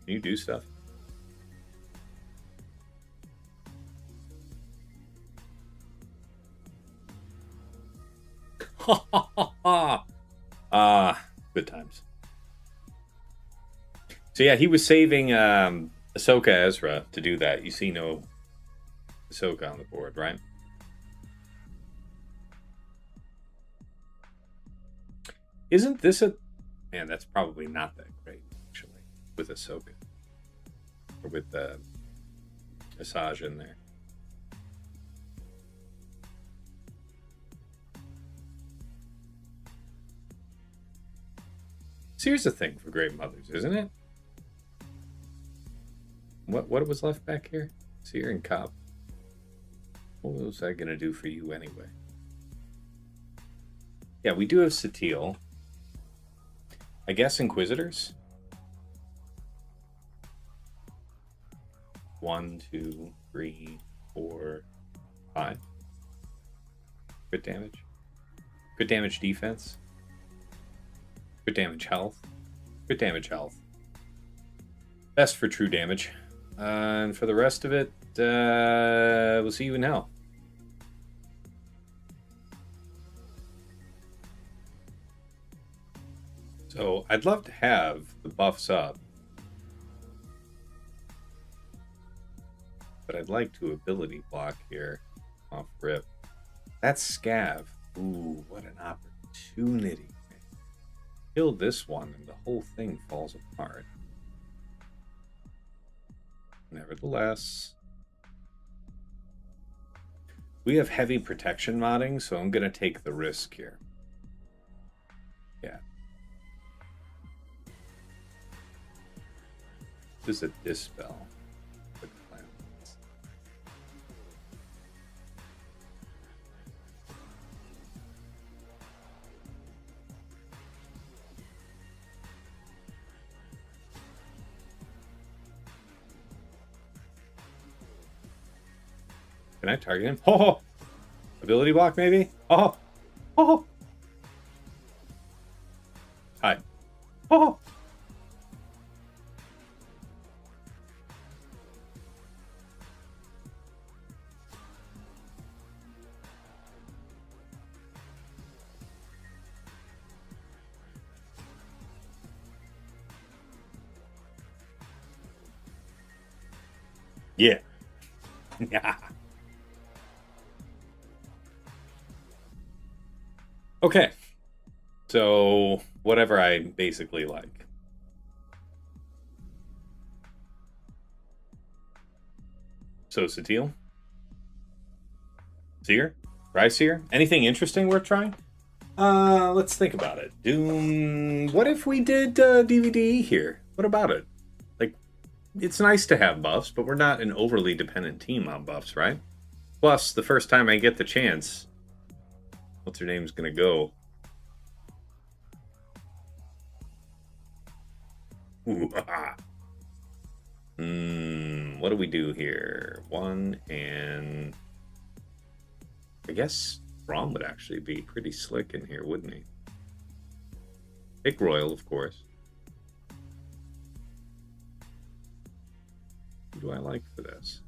Can you do stuff? Ha ha ha ha! Good times. So yeah, he was saving Ahsoka Ezra to do that. You see no Ahsoka on the board, right? Isn't this a... Man, that's probably not that great, actually, with Ahsoka. Or with Asajj in there. So here's the thing for Great Mothers, isn't it? What was left back here? Seer and Cobb. What was I going to do for you anyway? Yeah, we do have Satele. I guess Inquisitors. 1, 2, 3, 4, 5. Crit damage. Crit damage defense. Crit damage health. Crit damage health. Best for true damage. And for the rest of it, we'll see you in hell. So I'd love to have the buffs up, but I'd like to ability block here off rip. That's Scav. Ooh, what an opportunity. Kill this one and the whole thing falls apart. Nevertheless, we have heavy protection modding, so I'm going to take the risk here. Yeah. This is a dispel. Can I target him? Oh! Ability block, maybe? Oh! Oh! Hi. Oh! Yeah. Yeah. Okay, so whatever I basically like. So Satele? Seer? Rise Seer? Anything interesting worth trying? Let's think about it. Doom... What if we did DVD here? What about it? Like, it's nice to have buffs, but we're not an overly dependent team on buffs, right? Plus, the first time I get the chance... What's her name's gonna go? Ooh, what do we do here? 1 and I guess Rom would actually be pretty slick in here, wouldn't he? Pick Royal, of course. Who do I like for this?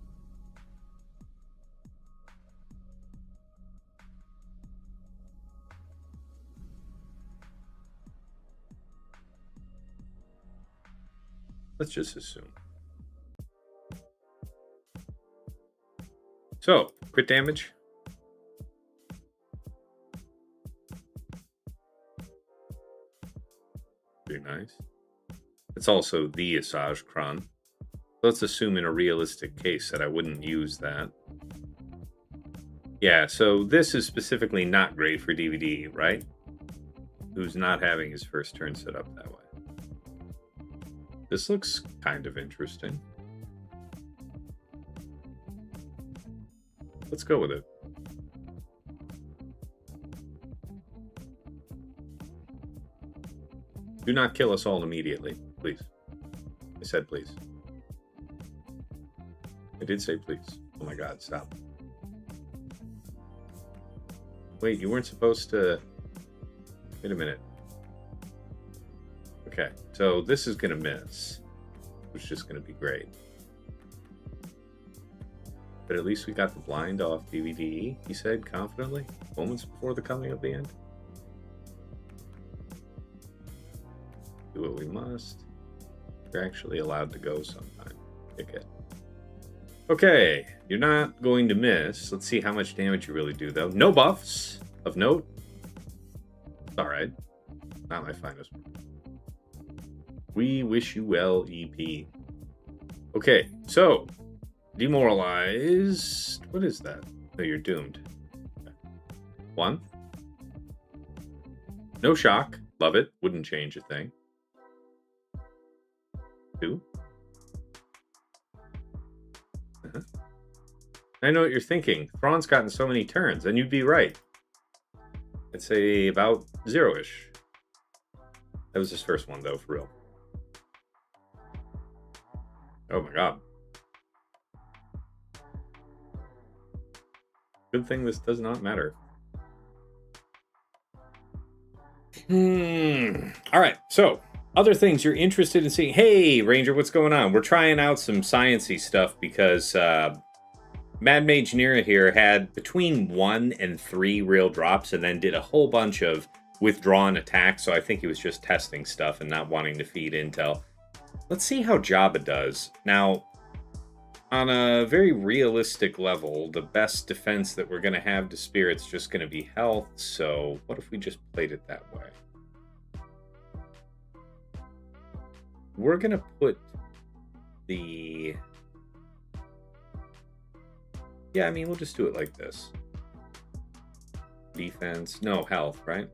Let's just assume. So, crit damage. Very nice. It's also the Asajj Kron. Let's assume in a realistic case that I wouldn't use that. Yeah, so this is specifically not great for DVD, right? Who's not having his first turn set up that way. This looks kind of interesting. Let's go with it. Do not kill us all immediately, please. I said please. I did say please. Oh my god, stop. Wait, you weren't supposed to... Wait a minute. Okay, so this is going to miss, which is just going to be great. But at least we got the blind off DVD, he said confidently, moments before the coming of the end. Do what we must. You're actually allowed to go sometime. Pick it. Okay, you're not going to miss. Let's see how much damage you really do, though. No buffs of note. All right. Not my finest one. We wish you well, EP. Okay, so demoralized. What is that? Oh, you're doomed. Okay. 1. No shock. Love it. Wouldn't change a thing. 2. I know what you're thinking. Thrawn's gotten so many turns, and you'd be right. I'd say about 0-ish. That was his first one, though, for real. Oh my god. Good thing this does not matter. Alright, so other things you're interested in seeing. Hey, Ranger, what's going on? We're trying out some science-y stuff because Mad Mage Nera here had between 1 and 3 real drops and then did a whole bunch of withdrawn attacks, so I think he was just testing stuff and not wanting to feed intel. Let's see how Jabba does. Now, on a very realistic level, the best defense that we're going to have to Spirit's just going to be health, so what if we just played it that way? We're going to put the... Yeah, I mean, we'll just do it like this. Defense. No, health, right?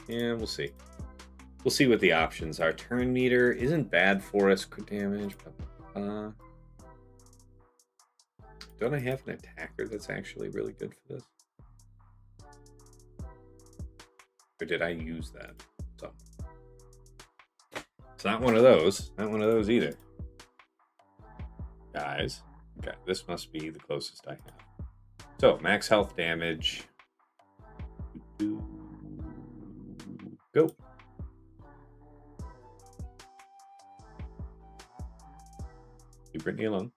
Yeah, we'll see. We'll see what the options are. Turn meter isn't bad for us. Crit damage. Don't I have an attacker that's actually really good for this? Or did I use that? So, it's not one of those. Not one of those either. Guys. Okay, this must be the closest I have. So, max health damage. Go. Leave Brittany alone.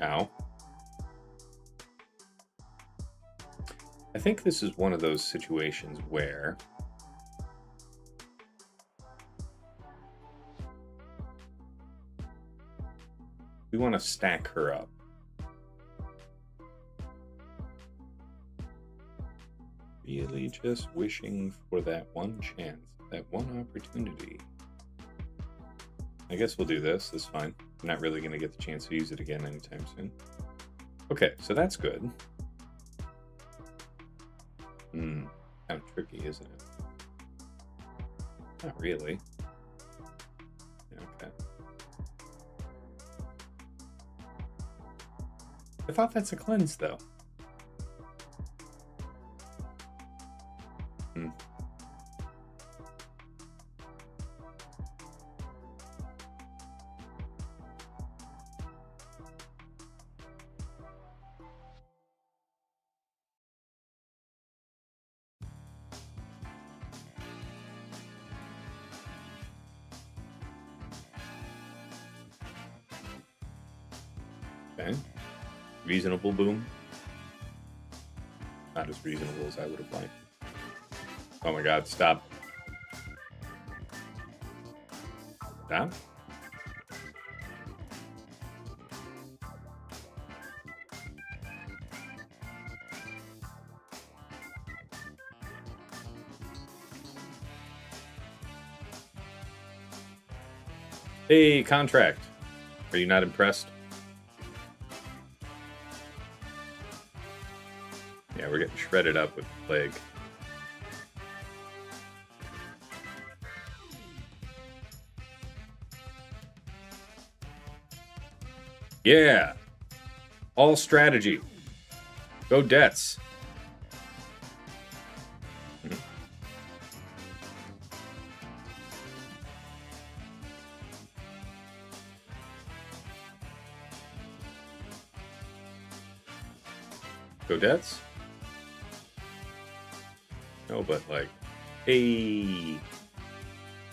Ow. I think this is one of those situations where we want to stack her up. Really just wishing for that one chance, that one opportunity. I guess we'll do this. That's fine. I'm not really going to get the chance to use it again anytime soon. Okay, so that's good. Kind of tricky, isn't it? Not really. Okay. I thought that's a cleanse, though. Okay. Reasonable boom. Not as reasonable as I would have liked. Oh my god, stop. Stop. Hey, contract. Are you not impressed? Yeah, we're getting shredded up with plague. Yeah. All strategy. Go debts. Go debts? No, but like, hey,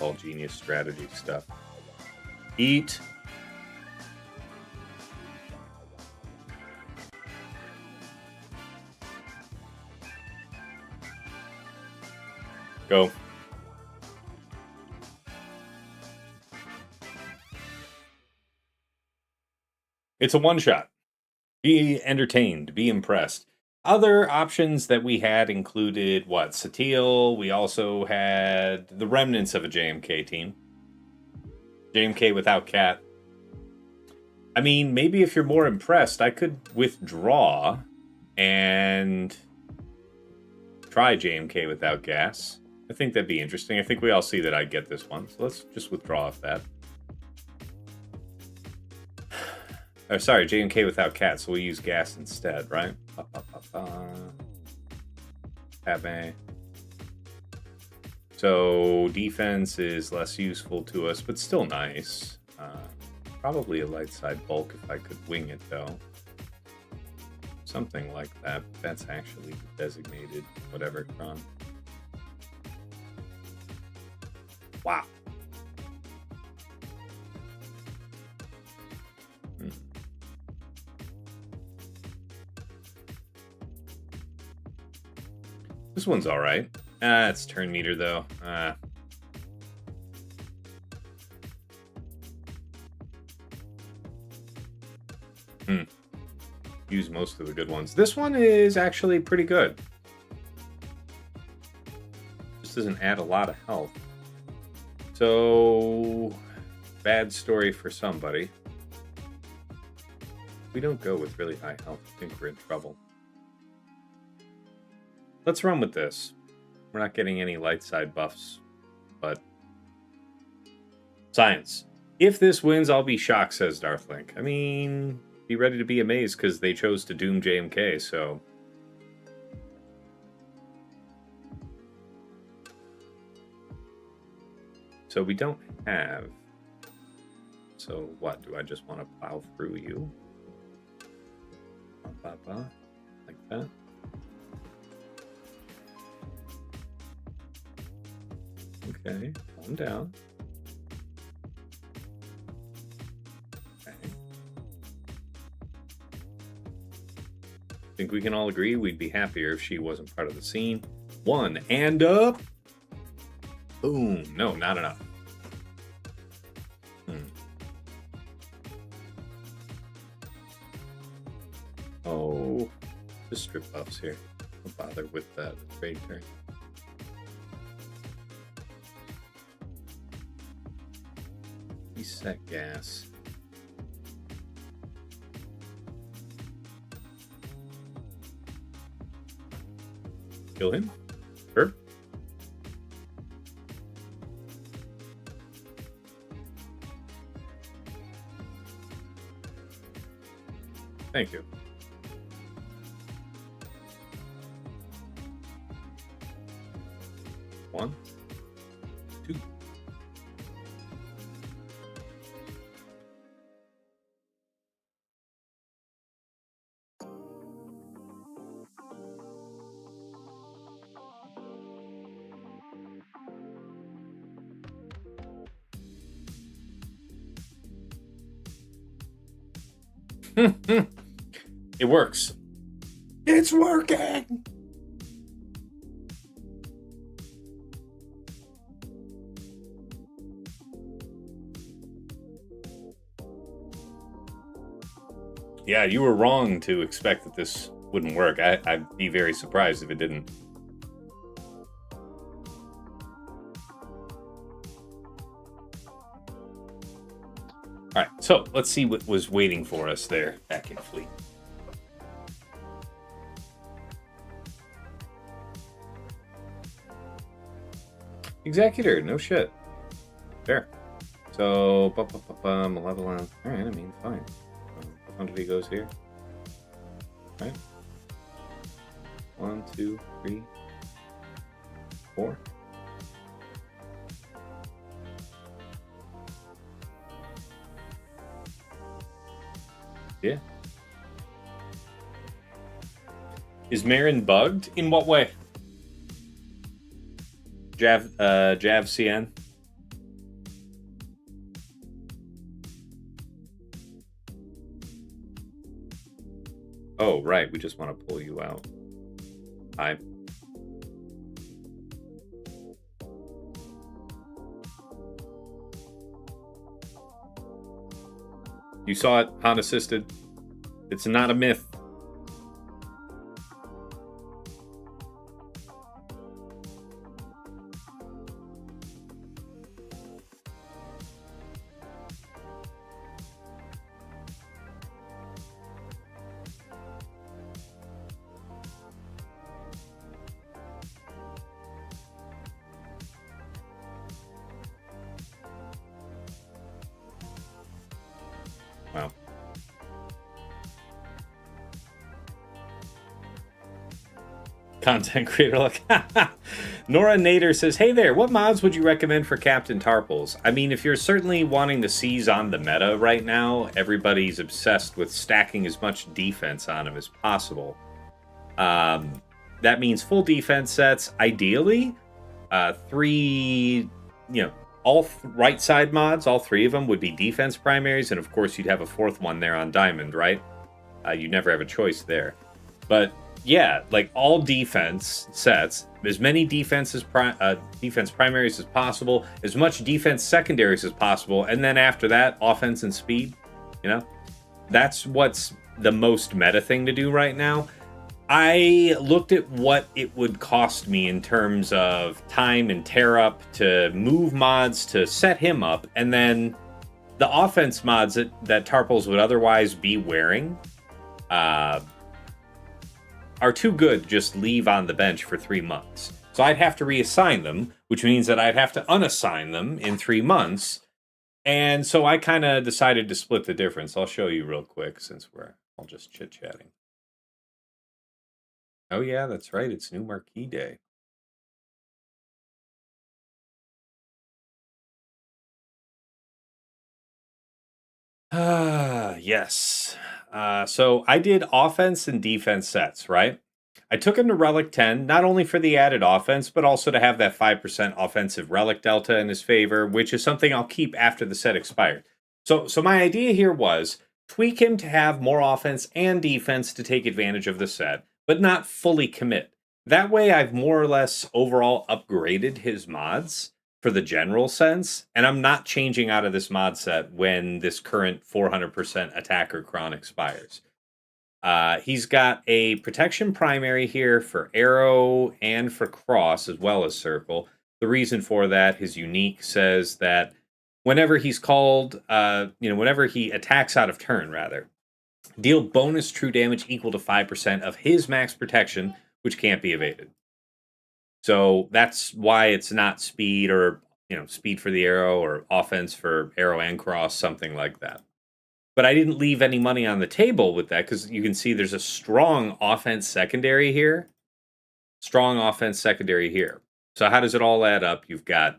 all genius strategy stuff. Eat. Go. It's a one-shot. Be entertained. Be impressed. Other options that we had included, what? Satil. We also had the remnants of a JMK team. JMK without Cat. I mean, maybe if you're more impressed, I could withdraw and try JMK without gas. I think that'd be interesting. I think we all see that I'd get this one. So let's just withdraw off that. Or sorry, JMK without Cat, so we'll use gas instead, right? Padme. So defense is less useful to us, but still nice. Probably a light side bulk if I could wing it, though. Something like that. That's actually designated whatever Kron. Wow. This one's all right. It's turn meter, though. Use most of the good ones. This one is actually pretty good. This doesn't add a lot of health. So, bad story for somebody. If we don't go with really high health, I think we're in trouble. Let's run with this. We're not getting any light side buffs, but science. If this wins, I'll be shocked, says Darthlink. I mean, be ready to be amazed because they chose to doom JMK, so. So we don't have. So what? Do I just want to plow through you? Like that? Okay, calm down. Okay. I think we can all agree we'd be happier if she wasn't part of the scene. One, and up. Boom. No, not enough. Oh, just strip buffs here. Don't bother with that trade turn. Reset gas. Kill him. Sure. Thank you. One, two. It works. It's working. Yeah, you were wrong to expect that this wouldn't work. I'd be very surprised if it didn't. All right, so let's see what was waiting for us there back in fleet. Executor, no shit. Fair. So, malevolent. All right, I mean, fine. Quantity goes here. All right. 1, 2, 3, 4. Yeah. Is Marin bugged? In what way? Jav CN? Oh, right. We just want to pull you out. Hi. You saw it, Han assisted. It's not a myth. Wow. Content creator like Nora Nader says, hey there, what mods would you recommend for Captain Tarples? I mean, if you're certainly wanting to seize on the meta right now, everybody's obsessed with stacking as much defense on him as possible. That means full defense sets, ideally. Three, all right side mods, all three of them would be defense primaries, and of course you'd have a fourth one there on Diamond, right? You never have a choice there. But yeah, like all defense sets, as many defense primaries as possible, as much defense secondaries as possible, and then after that, offense and speed. That's what's the most meta thing to do right now. I looked at what it would cost me in terms of time and tear up to move mods to set him up, and then the offense mods that Tarples would otherwise be wearing are too good to just leave on the bench for 3 months. So I'd have to reassign them, which means that I'd have to unassign them in 3 months. And so I kind of decided to split the difference. I'll show you real quick since we're all just chit-chatting. Oh yeah, that's right. It's New Marquee Day. Yes. So I did offense and defense sets, right? I took him to Relic 10, not only for the added offense, but also to have that 5% offensive Relic Delta in his favor, which is something I'll keep after the set expired. So my idea here was tweak him to have more offense and defense to take advantage of the set, but not fully commit. That way I've more or less overall upgraded his mods for the general sense, and I'm not changing out of this mod set when this current 400% attacker cron expires. He's got a protection primary here for arrow and for cross as well as circle. The reason for that, his unique says that whenever he's called, whenever he attacks out of turn, rather, deal bonus true damage equal to 5% of his max protection, which can't be evaded. So that's why it's not speed or, speed for the arrow or offense for arrow and cross, something like that. But I didn't leave any money on the table with that because you can see there's a strong offense secondary here. Strong offense secondary here. So how does it all add up? You've got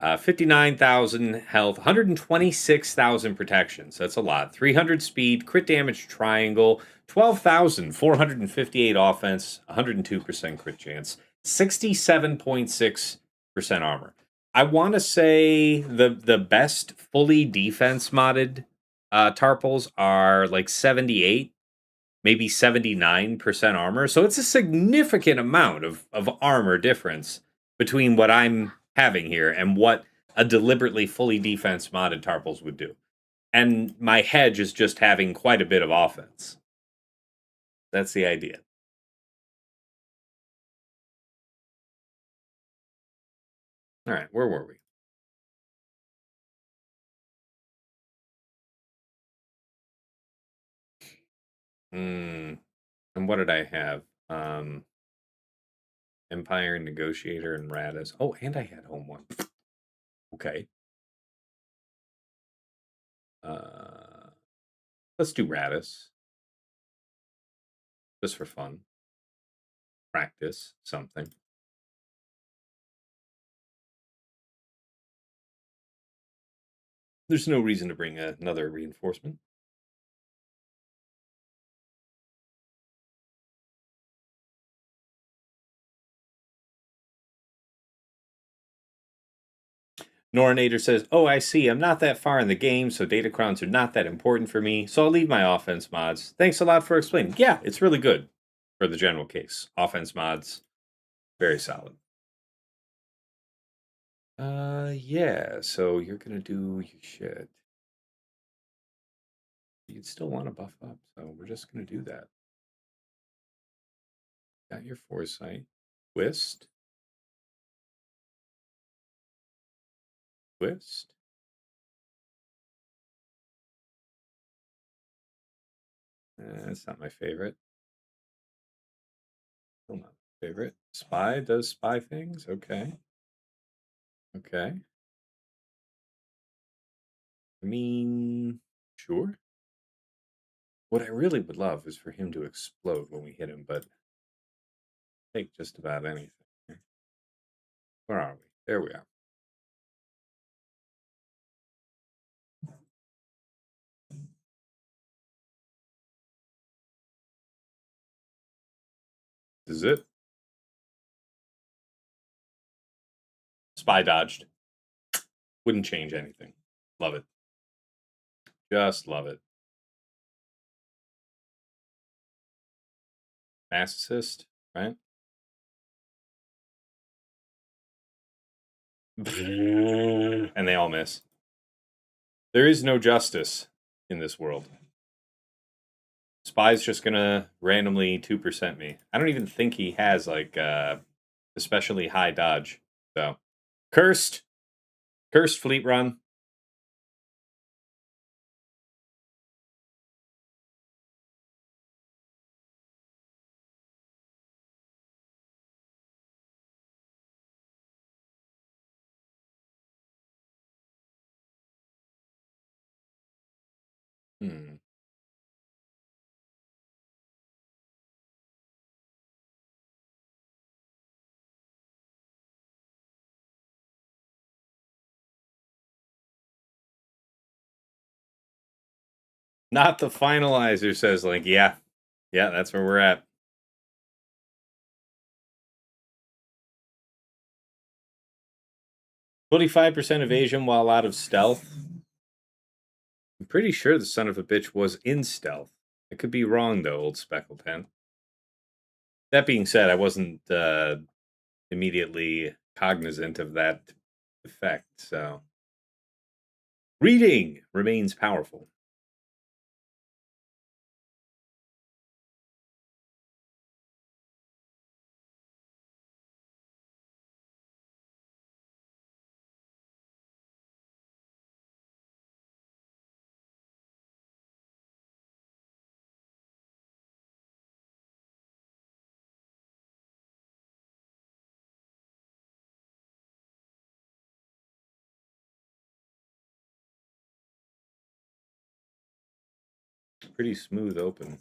59,000 health, 126,000 protection. So that's a lot. 300 speed, crit damage triangle, 12,458 offense, 102% crit chance, 67.6% armor. I want to say the best fully defense modded Tarples are like 78, maybe 79% armor. So it's a significant amount of armor difference between what I'm having here and what a deliberately fully defense modded Tarples would do. And my hedge is just having quite a bit of offense. That's the idea. All right, where were we? And what did I have? Empire Negotiator and Radis. Oh, and I had Home One. Okay. Let's do Radis. Just for fun. Practice something. There's no reason to bring another reinforcement. Norinator says, oh, I see. I'm not that far in the game, so data crowns are not that important for me, so I'll leave my offense mods. Thanks a lot for explaining. Yeah, it's really good for the general case. Offense mods, very solid. Yeah, so you're going to do your shit. You'd still want to buff up, so we're just going to do that. Got your Foresight. Twist. Twist. That's not my favorite. Still not my favorite. Spy does spy things? Okay. Okay. I mean, sure. What I really would love is for him to explode when we hit him, but take just about anything. Where are we? There we are. This is it. Spy dodged. Wouldn't change anything. Love it. Just love it. Mass assist, right? And they all miss. There is no justice in this world. Spy's just gonna randomly 2% me. I don't even think he has like especially high dodge. So cursed fleet run. Not the finalizer, says Link. Yeah, that's where we're at. "25% evasion while out of stealth." I'm pretty sure the son of a bitch was in stealth. I could be wrong, though, old speckled hen. That being said, I wasn't immediately cognizant of that effect, so. Reading remains powerful. Pretty smooth open.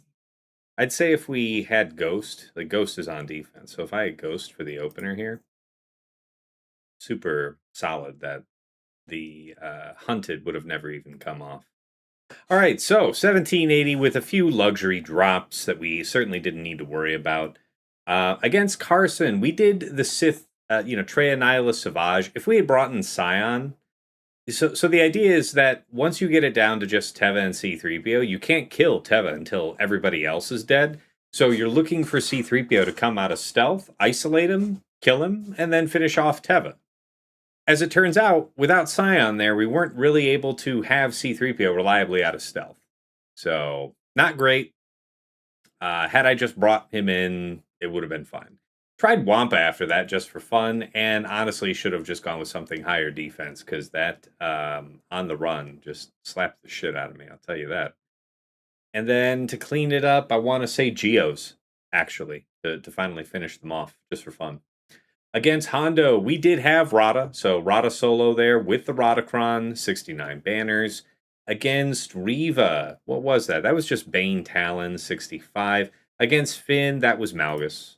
I'd say if we had Ghost, like Ghost is on defense, so if I had Ghost for the opener here, super solid that the Hunted would have never even come off. All right, so 1780 with a few luxury drops that we certainly didn't need to worry about. Against Carson, we did the Sith, Treya Nihila Savage. If we had brought in Scion, so the idea is that once you get it down to just Teva and C-3PO, you can't kill Teva until everybody else is dead. So you're looking for C-3PO to come out of stealth, isolate him, kill him, and then finish off Teva. As it turns out, without Scion there, we weren't really able to have C-3PO reliably out of stealth. So, not great. Had I just brought him in, it would have been fine. Tried Wampa after that just for fun, and honestly should have just gone with something higher defense, because that on the run just slapped the shit out of me, I'll tell you that. And then to clean it up, I want to say Geos, actually, to finally finish them off, just for fun. Against Hondo, we did have Rada, so Rada solo there with the Radacron, 69 banners. Against Riva, what was that? That was just Bane Talon, 65. Against Finn, that was Malgus,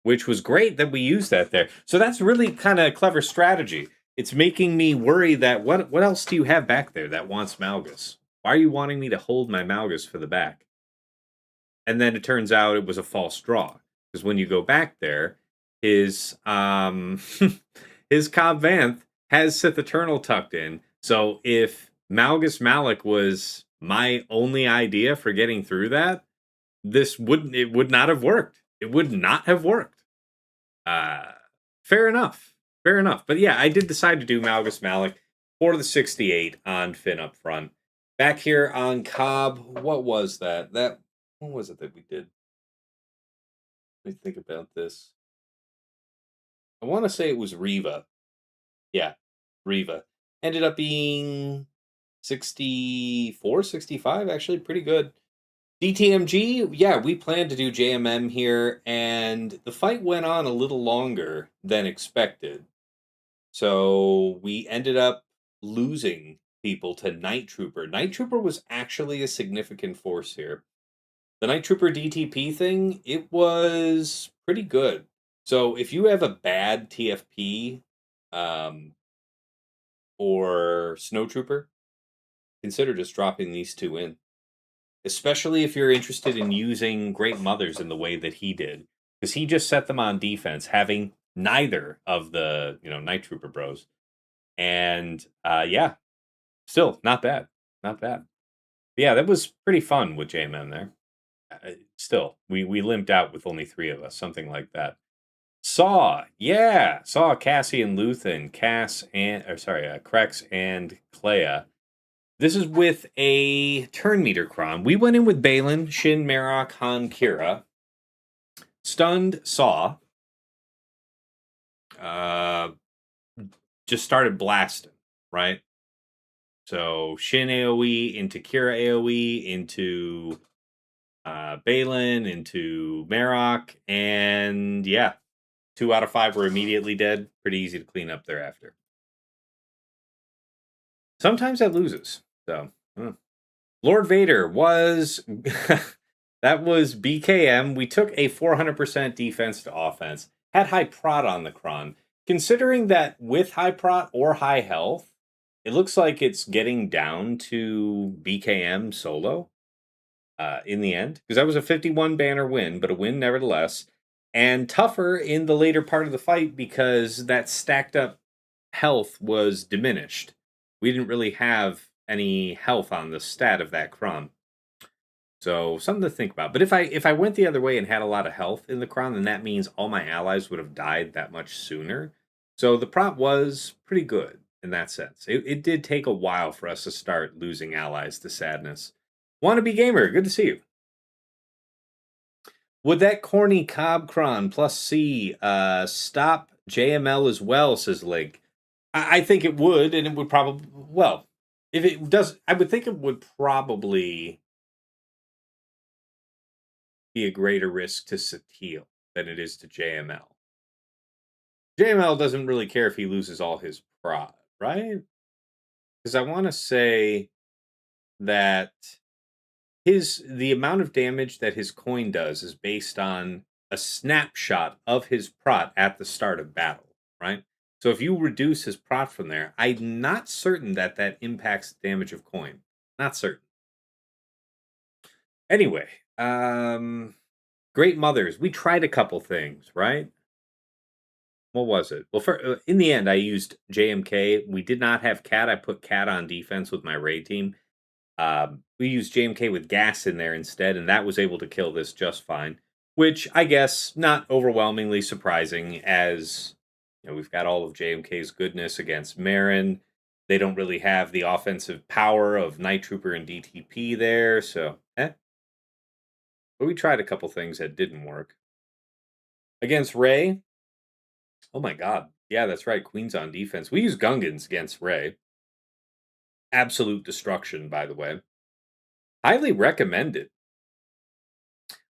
which was great that we used that there. So that's really kind of a clever strategy. It's making me worry that what else do you have back there that wants Malgus? Why are you wanting me to hold my Malgus for the back? And then it turns out it was a false draw, because when you go back there, his his Cobb Vanth has Sith Eternal tucked in. So if Malgus Malik was my only idea for getting through that, it would not have worked. It would not have worked. Fair enough. Fair enough. But yeah, I did decide to do Malgus Malik for the 68 on Finn up front. Back here on Cobb, what was that? What was it that we did? Let me think about this. I want to say it was Riva. Yeah, Riva. Ended up being 64, 65, actually pretty good. DTMG, yeah, we planned to do JMM here, and the fight went on a little longer than expected. So we ended up losing people to Night Trooper. Night Trooper was actually a significant force here. The Night Trooper DTP thing, it was pretty good. So if you have a bad TFP um, or Snow Trooper, consider just dropping these two in. Especially if you're interested in using Great Mothers in the way that he did. Because he just set them on defense, having neither of the, Night Trooper bros. And yeah, still not bad. Not bad. But yeah, that was pretty fun with JMM there. Still, we limped out with only 3 of us, something like that. Saw, yeah, Saw Cassie and Luthen, Krex and Clea. This is with a turn meter cron. We went in with Balin, Shin, Marok, Han, Kira. Stunned Saw. Just started blasting, right? So Shin AoE into Kira AoE into Balin into Marok, and yeah, 2 out of 5 were immediately dead. Pretty easy to clean up thereafter. Sometimes that loses. So, Lord Vader was that was BKM. We took a 400% defense to offense. Had high prot on the cron. Considering that with high prot or high health, it looks like it's getting down to BKM solo in the end. Because that was a 51 banner win, but a win nevertheless. And tougher in the later part of the fight because that stacked up health was diminished. We didn't really have any health on the stat of that cron. So something to think about. But if I went the other way and had a lot of health in the cron, then that means all my allies would have died that much sooner. So the prop was pretty good in that sense. It did take a while for us to start losing allies to sadness. Wannabe Gamer, good to see you. Would that corny Cobb cron plus C stop JML as well, says Link? I think it would, and it would probably, well, if it does, I would think it would probably be a greater risk to Sateel than it is to JML. JML doesn't really care if he loses all his prod, right? Because I want to say that the amount of damage that his coin does is based on a snapshot of his prot at the start of battle, right? So if you reduce his prot from there, I'm not certain that impacts damage of coin. Not certain. Anyway, Great Mothers. We tried a couple things, right? What was it? Well, in the end, I used JMK. We did not have Cat. I put Cat on defense with my raid team. We used JMK with gas in there instead, and that was able to kill this just fine. Which I guess not overwhelmingly surprising, as we've got all of JMK's goodness against Marin. They don't really have the offensive power of Night Trooper and DTP there, so But we tried a couple things that didn't work. Against Ray, oh my god. Yeah, that's right. Queen's on defense. We use Gungans against Ray. Absolute destruction, by the way. Highly recommended.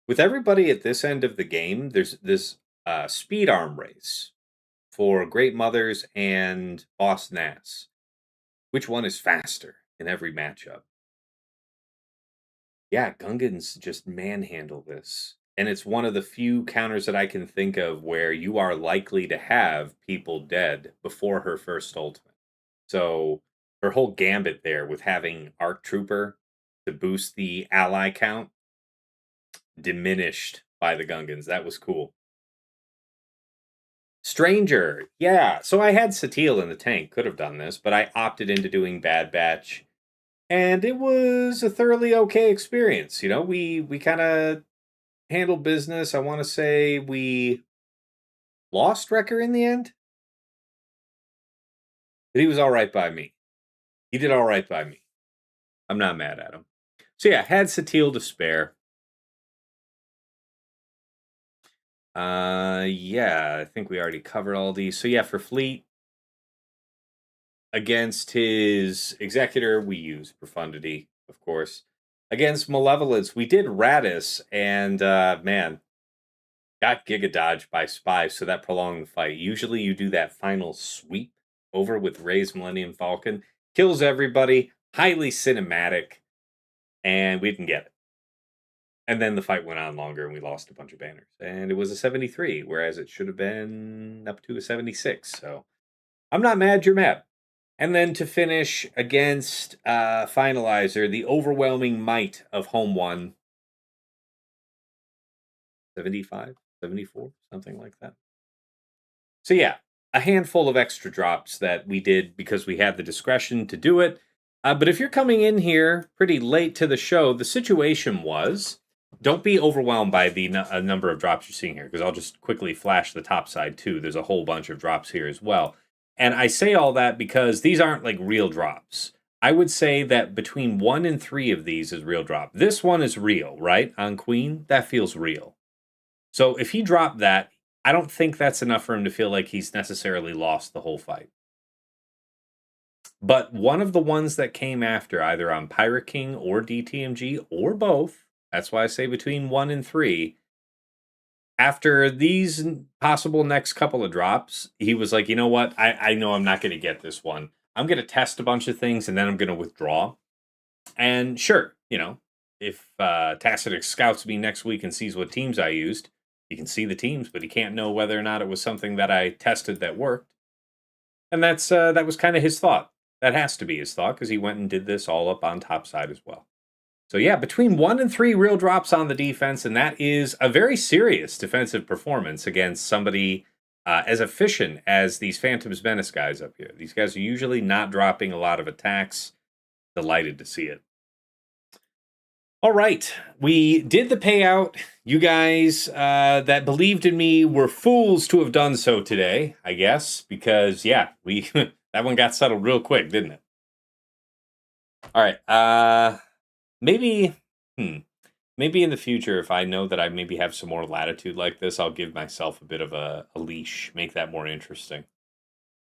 With everybody at this end of the game, there's this speed arm race for Great Mothers and Boss Nass. Which one is faster in every matchup? Yeah, Gungans just manhandle this. And it's one of the few counters that I can think of where you are likely to have people dead before her first ultimate. So her whole gambit there with having Arc Trooper to boost the ally count diminished by the Gungans. That was cool. Stranger, yeah. So I had Sateel in the tank, could have done this, but I opted into doing Bad Batch, and it was a thoroughly okay experience. We kind of handled business. I want to say we lost Wrecker in the end, but he was all right by me. He did all right by me. I'm not mad at him. So yeah, had Satil to spare. Yeah, I think we already covered all these. So yeah, for Fleet, against his Executor, we use Profundity, of course. Against Malevolence, we did Radis, and man, got Giga Dodged by Spy, so that prolonged the fight. Usually you do that final sweep over with Ray's Millennium Falcon, kills everybody, highly cinematic, and we didn't get it. And then the fight went on longer and we lost a bunch of banners. And it was a 73, whereas it should have been up to a 76. So I'm not mad, you're mad. And then to finish against Finalizer, the overwhelming might of Home 1. 75, 74, something like that. So yeah, a handful of extra drops that we did because we had the discretion to do it. But if you're coming in here pretty late to the show, the situation was, don't be overwhelmed by the number of drops you're seeing here, because I'll just quickly flash the top side too. There's a whole bunch of drops here as well. And I say all that because these aren't like real drops. I would say that between 1 and 3 of these is real drop. This one is real, right? On Queen, that feels real. So if he dropped that, I don't think that's enough for him to feel like he's necessarily lost the whole fight. But one of the ones that came after, either on Pirate King or DTMG or both, that's why I say between 1 and 3, after these possible next couple of drops, he was like, you know what? I know I'm not going to get this one. I'm going to test a bunch of things and then I'm going to withdraw. And sure, you know, if Tassenix scouts me next week and sees what teams I used, he can see the teams, but he can't know whether or not it was something that I tested that worked. And that was kind of his thought. That has to be his thought because he went and did this all up on top side as well. So yeah, between 1 and 3 real drops on the defense, and that is a very serious defensive performance against somebody as efficient as these Phantom's Menace guys up here. These guys are usually not dropping a lot of attacks. Delighted to see it. All right, we did the payout. You guys that believed in me were fools to have done so today, I guess, because yeah, we that one got settled real quick, didn't it? All right, maybe maybe in the future, if I know that I maybe have some more latitude like this, I'll give myself a bit of a leash, make that more interesting.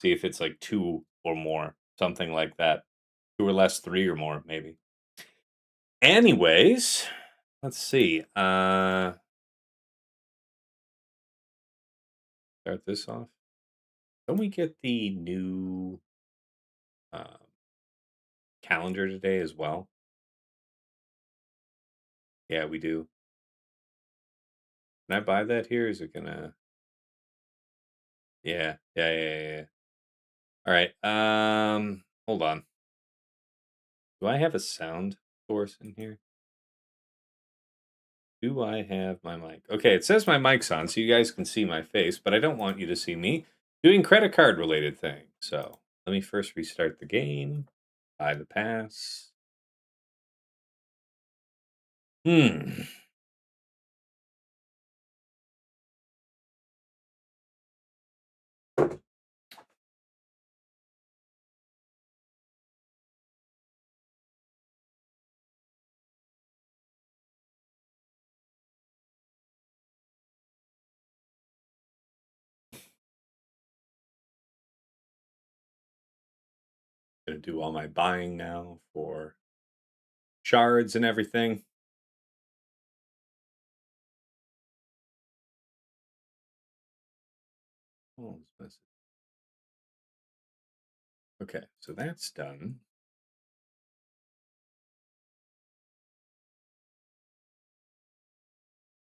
See if it's like 2 or more, something like that. 2 or less, 3 or more, maybe. Anyways, let's see. Start this off. Don't we get the new calendar today as well? Yeah, we do. Can I buy that here? Is it gonna? Yeah. All right. Hold on. Do I have a sound source in here? Do I have my mic? Okay, it says my mic's on, so you guys can see my face, but I don't want you to see me doing credit card related things. So let me first restart the game. Buy the pass. Hmm. Gonna do all my buying now for shards and everything. Oh, okay, so that's done.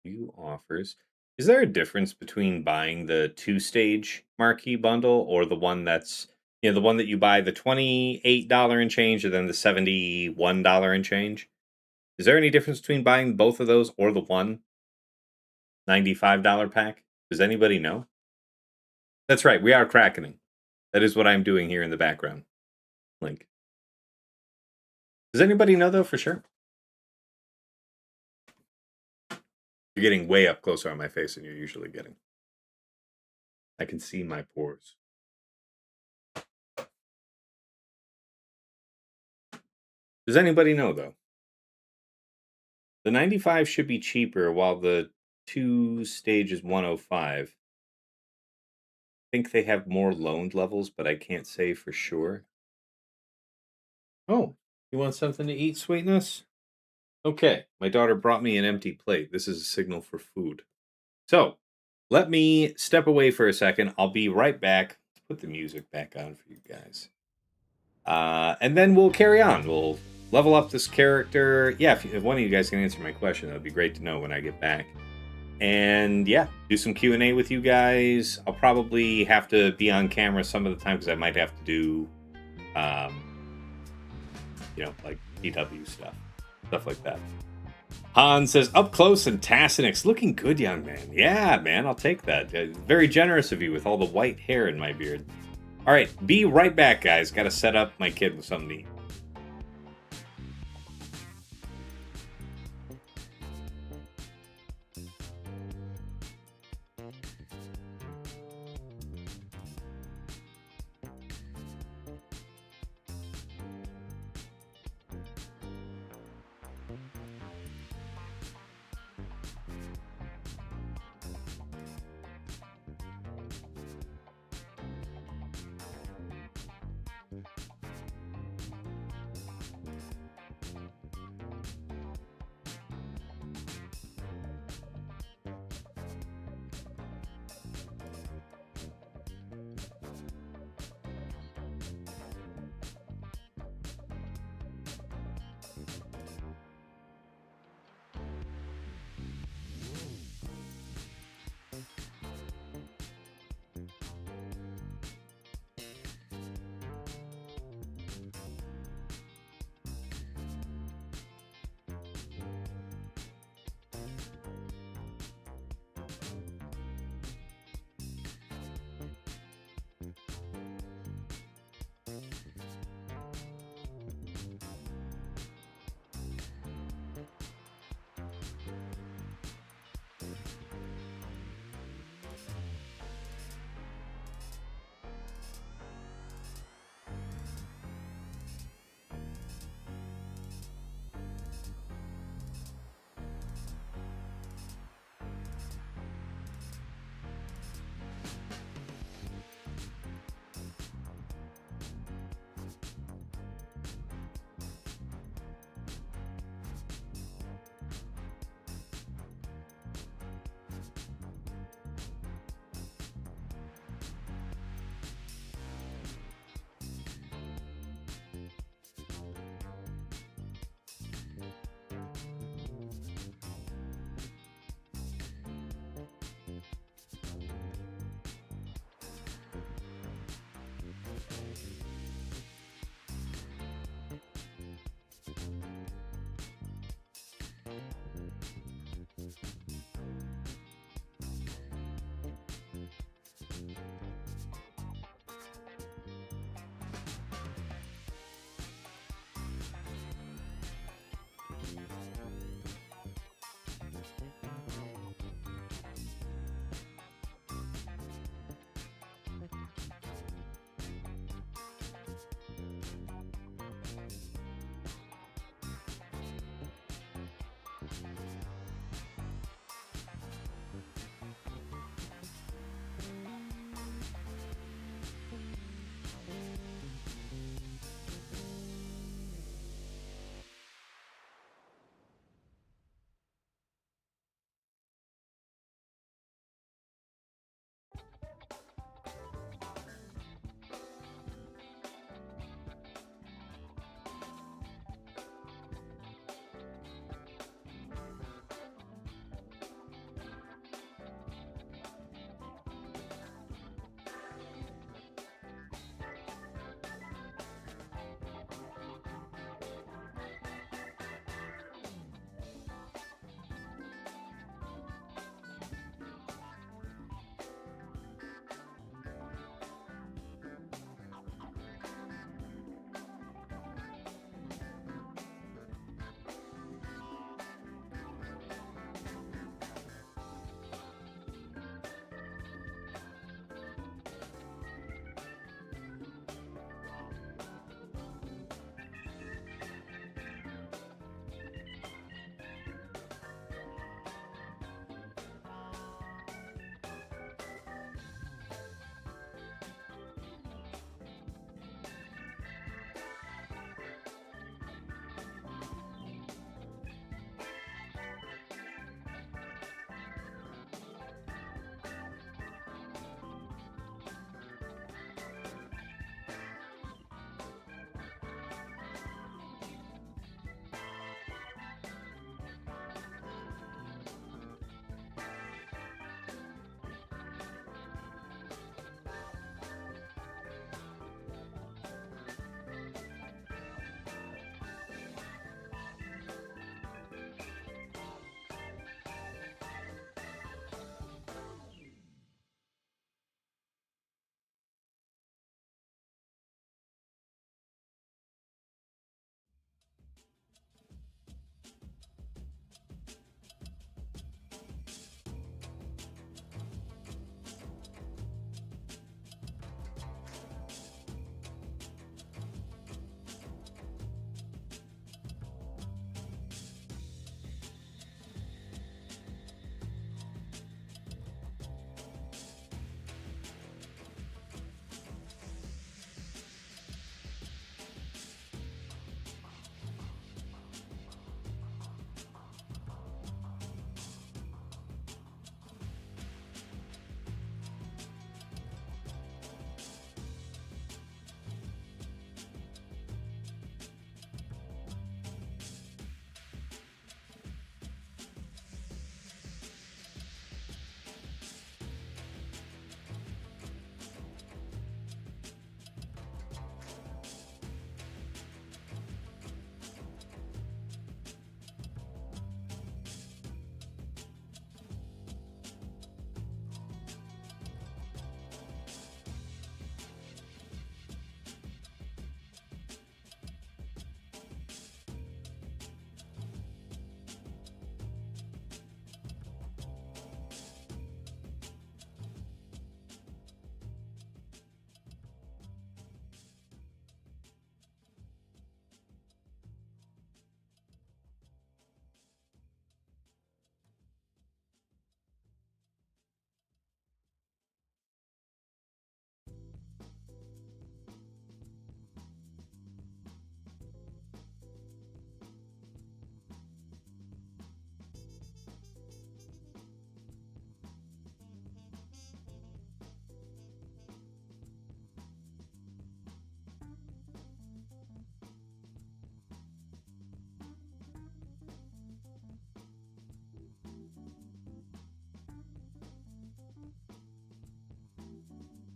View offers. Is there a difference between buying the 2-stage marquee bundle or the one that's, you know, the one that you buy the $28 and change and then the $71 and change? Is there any difference between buying both of those or the one $95 pack? Does anybody know? That's right, we are crackening. That is what I'm doing here in the background. Link. Does anybody know though for sure? You're getting way up closer on my face than you're usually getting. I can see my pores. Does anybody know, though? The 95 should be cheaper, while the 2 stage is 105. I think they have more loaned levels, but I can't say for sure. Oh, you want something to eat, sweetness? Okay, my daughter brought me an empty plate. This is a signal for food. So, let me step away for a second. I'll be right back. Let's put the music back on for you guys. And then we'll carry on. We'll level up this character. Yeah, if one of you guys can answer my question, that would be great to know when I get back. And yeah, do some Q&A with you guys. I'll probably have to be on camera some of the time because I might have to do, like DW stuff like that. Han says, up close and Tassenix, looking good, young man. Yeah, man, I'll take that. Very generous of you with all the white hair in my beard. All right, be right back, guys. Got to set up my kid with something to eat.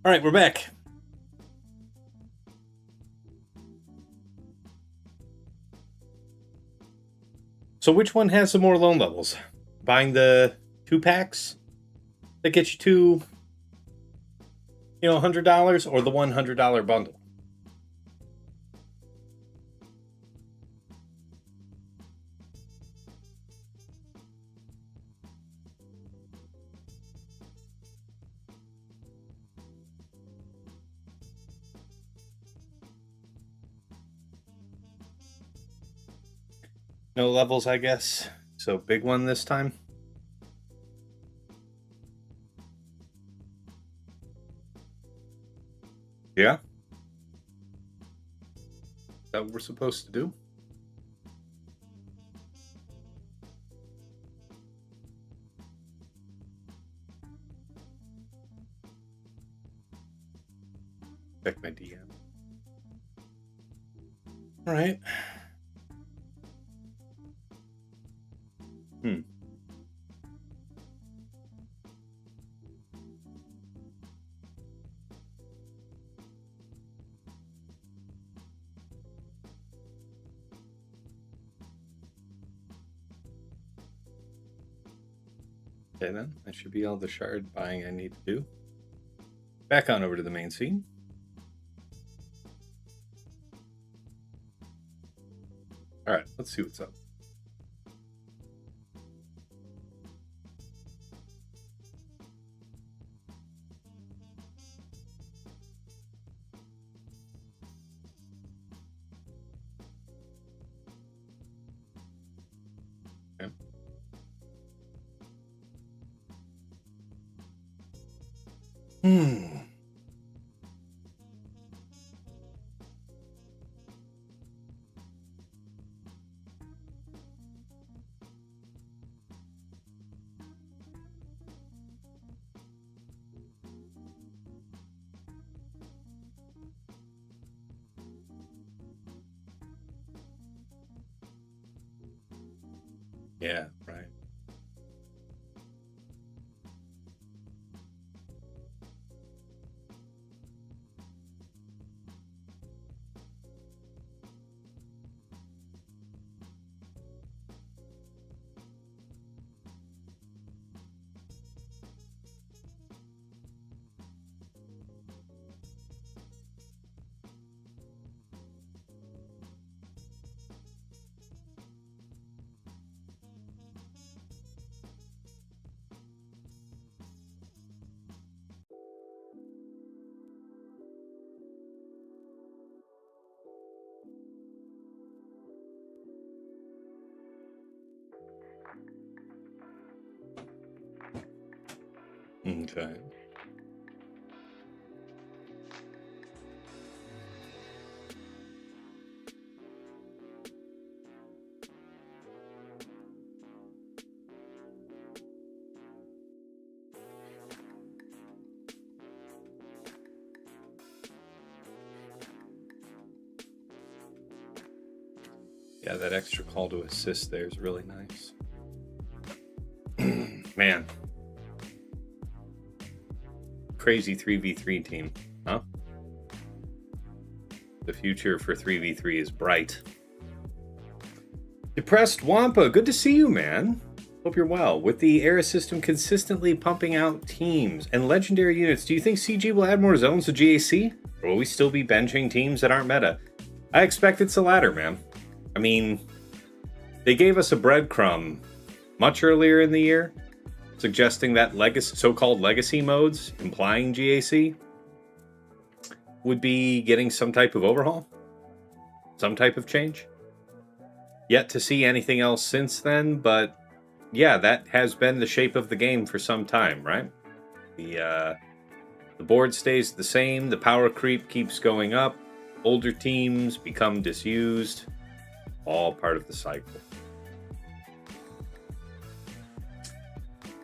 All right, we're back. So which one has some more loan levels? Buying the 2-packs that get you to, $100, or the $100 bundle? No levels, I guess. So big one this time. Yeah? Is that what we're supposed to do? Check my DM. All right. Okay, then. That should be all the shard buying I need to do. Back on over to the main scene. All right, let's see what's up. Okay. Yeah, right. Okay. Yeah, that extra call to assist there is really nice. Man. Crazy 3v3 team, huh? The future for 3v3 is bright. Depressed Wampa, good to see you, man. Hope you're well. With the era system consistently pumping out teams and legendary units, do you think CG will add more zones to GAC? Or will we still be benching teams that aren't meta? I expect it's the latter, man. I mean, they gave us a breadcrumb much earlier in the year, suggesting that so-called legacy modes, implying GAC, would be getting some type of overhaul, some type of change. Yet to see anything else since then, but yeah, that has been the shape of the game for some time, right? The board stays the same, the power creep keeps going up, older teams become disused, all part of the cycle.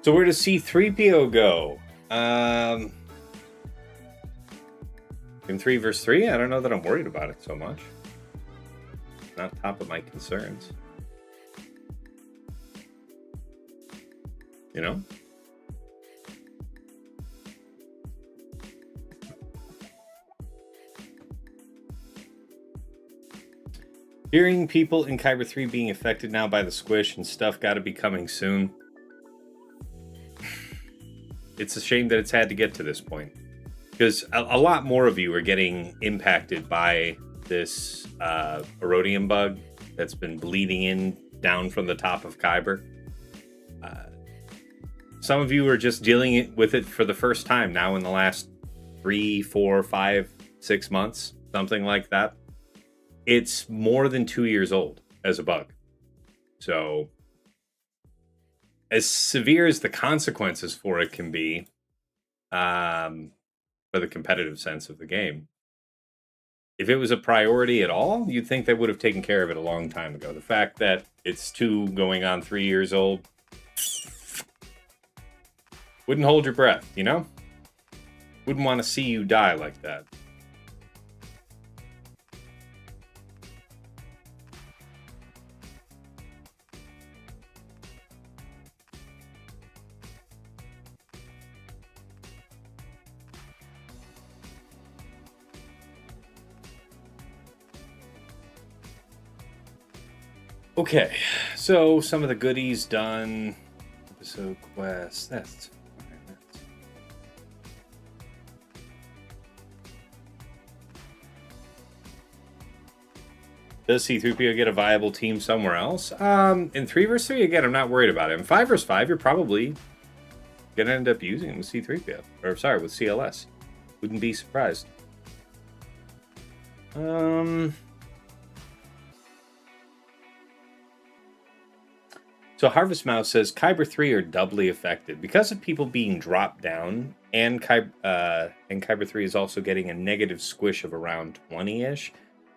So where does C-3PO go? In 3 vs 3, I don't know that I'm worried about it so much. Not top of my concerns. You know? Hearing people in Kyber 3 being affected now by the squish and stuff got to be coming soon. It's a shame that it's had to get to this point. Because a lot more of you are getting impacted by this erodium bug that's been bleeding in down from the top of Kyber. Some of you are just dealing with it for the first time now in the last 3, 4, 5, 6 months, something like that. It's more than 2 years old as a bug. So, as severe as the consequences for it can be, for the competitive sense of the game, if it was a priority at all, you'd think they would have taken care of it a long time ago. The fact that it's 2 going on 3 years old, wouldn't hold your breath, you know? Wouldn't want to see you die like that. Okay, so some of the goodies done. Episode quest. That's fine. Does C3PO get a viable team somewhere else? In 3 vs 3, again, I'm not worried about it. In 5 vs 5, you're probably gonna end up using him with C3PO. Or sorry, with CLS. Wouldn't be surprised. So Harvest Mouse says Kyber 3 are doubly affected because of people being dropped down, and Kyber 3 is also getting a negative squish of around 20-ish.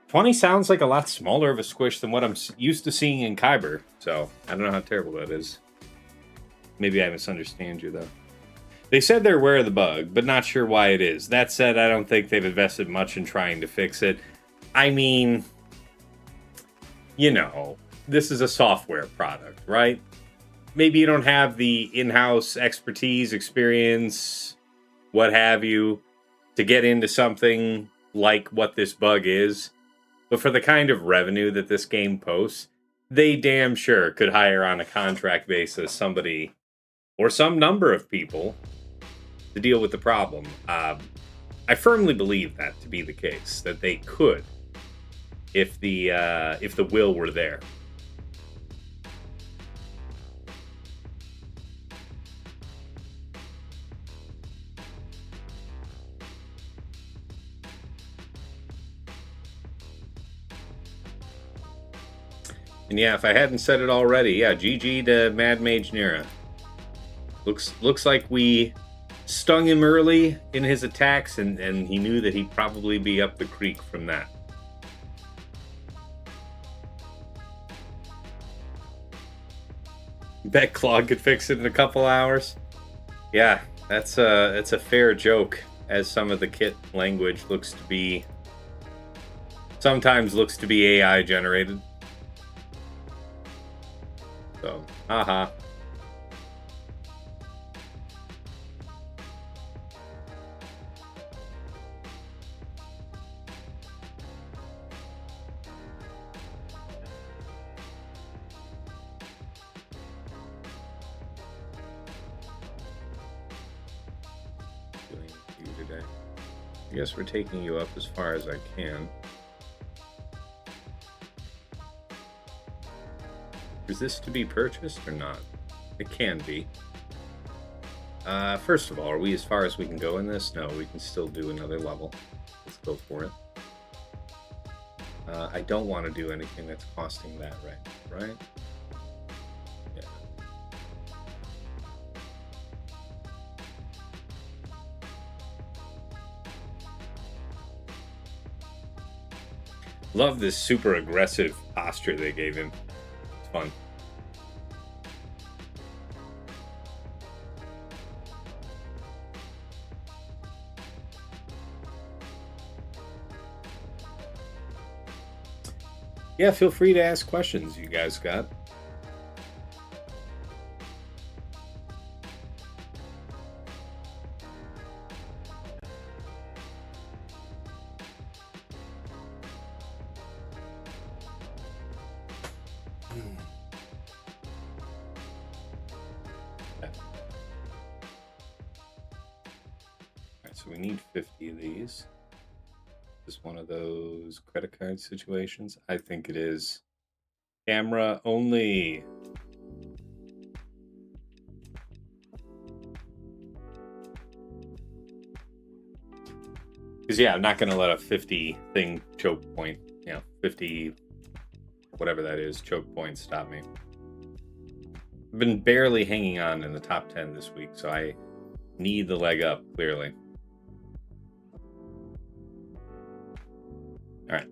20 sounds like a lot smaller of a squish than what I'm used to seeing in Kyber, so I don't know how terrible that is. Maybe I misunderstand you, though. They said they're aware of the bug, but not sure why it is. That said, I don't think they've invested much in trying to fix it. I mean, you know, this is a software product, right? Maybe you don't have the in-house expertise, experience, what have you, to get into something like what this bug is. But for the kind of revenue that this game posts, they damn sure could hire on a contract basis somebody or some number of people to deal with the problem. I firmly believe that to be the case, that they could, if the will were there. And yeah, if I hadn't said it already, yeah, GG to Mad Mage Nera. Looks like we stung him early in his attacks, and he knew that he'd probably be up the creek from that. Bet Claude could fix it in a couple hours. Yeah, that's a fair joke, as some of the kit language sometimes looks to be AI generated. So, haha. Today. I guess we're taking you up as far as I can. Is this to be purchased or not? It can be. First of all, are we as far as we can go in this? No, we can still do another level. Let's go for it. I don't want to do anything that's costing that right? Yeah. Love this super aggressive posture they gave him. It's fun. Yeah, feel free to ask questions you guys got. Alright, so we need 50 of these. Is one of those credit card situations? I think it is. Camera only. Because, yeah, I'm not going to let a 50 thing choke point, 50, whatever that is, choke point stop me. I've been barely hanging on in the top 10 this week, so I need the leg up, clearly. All right.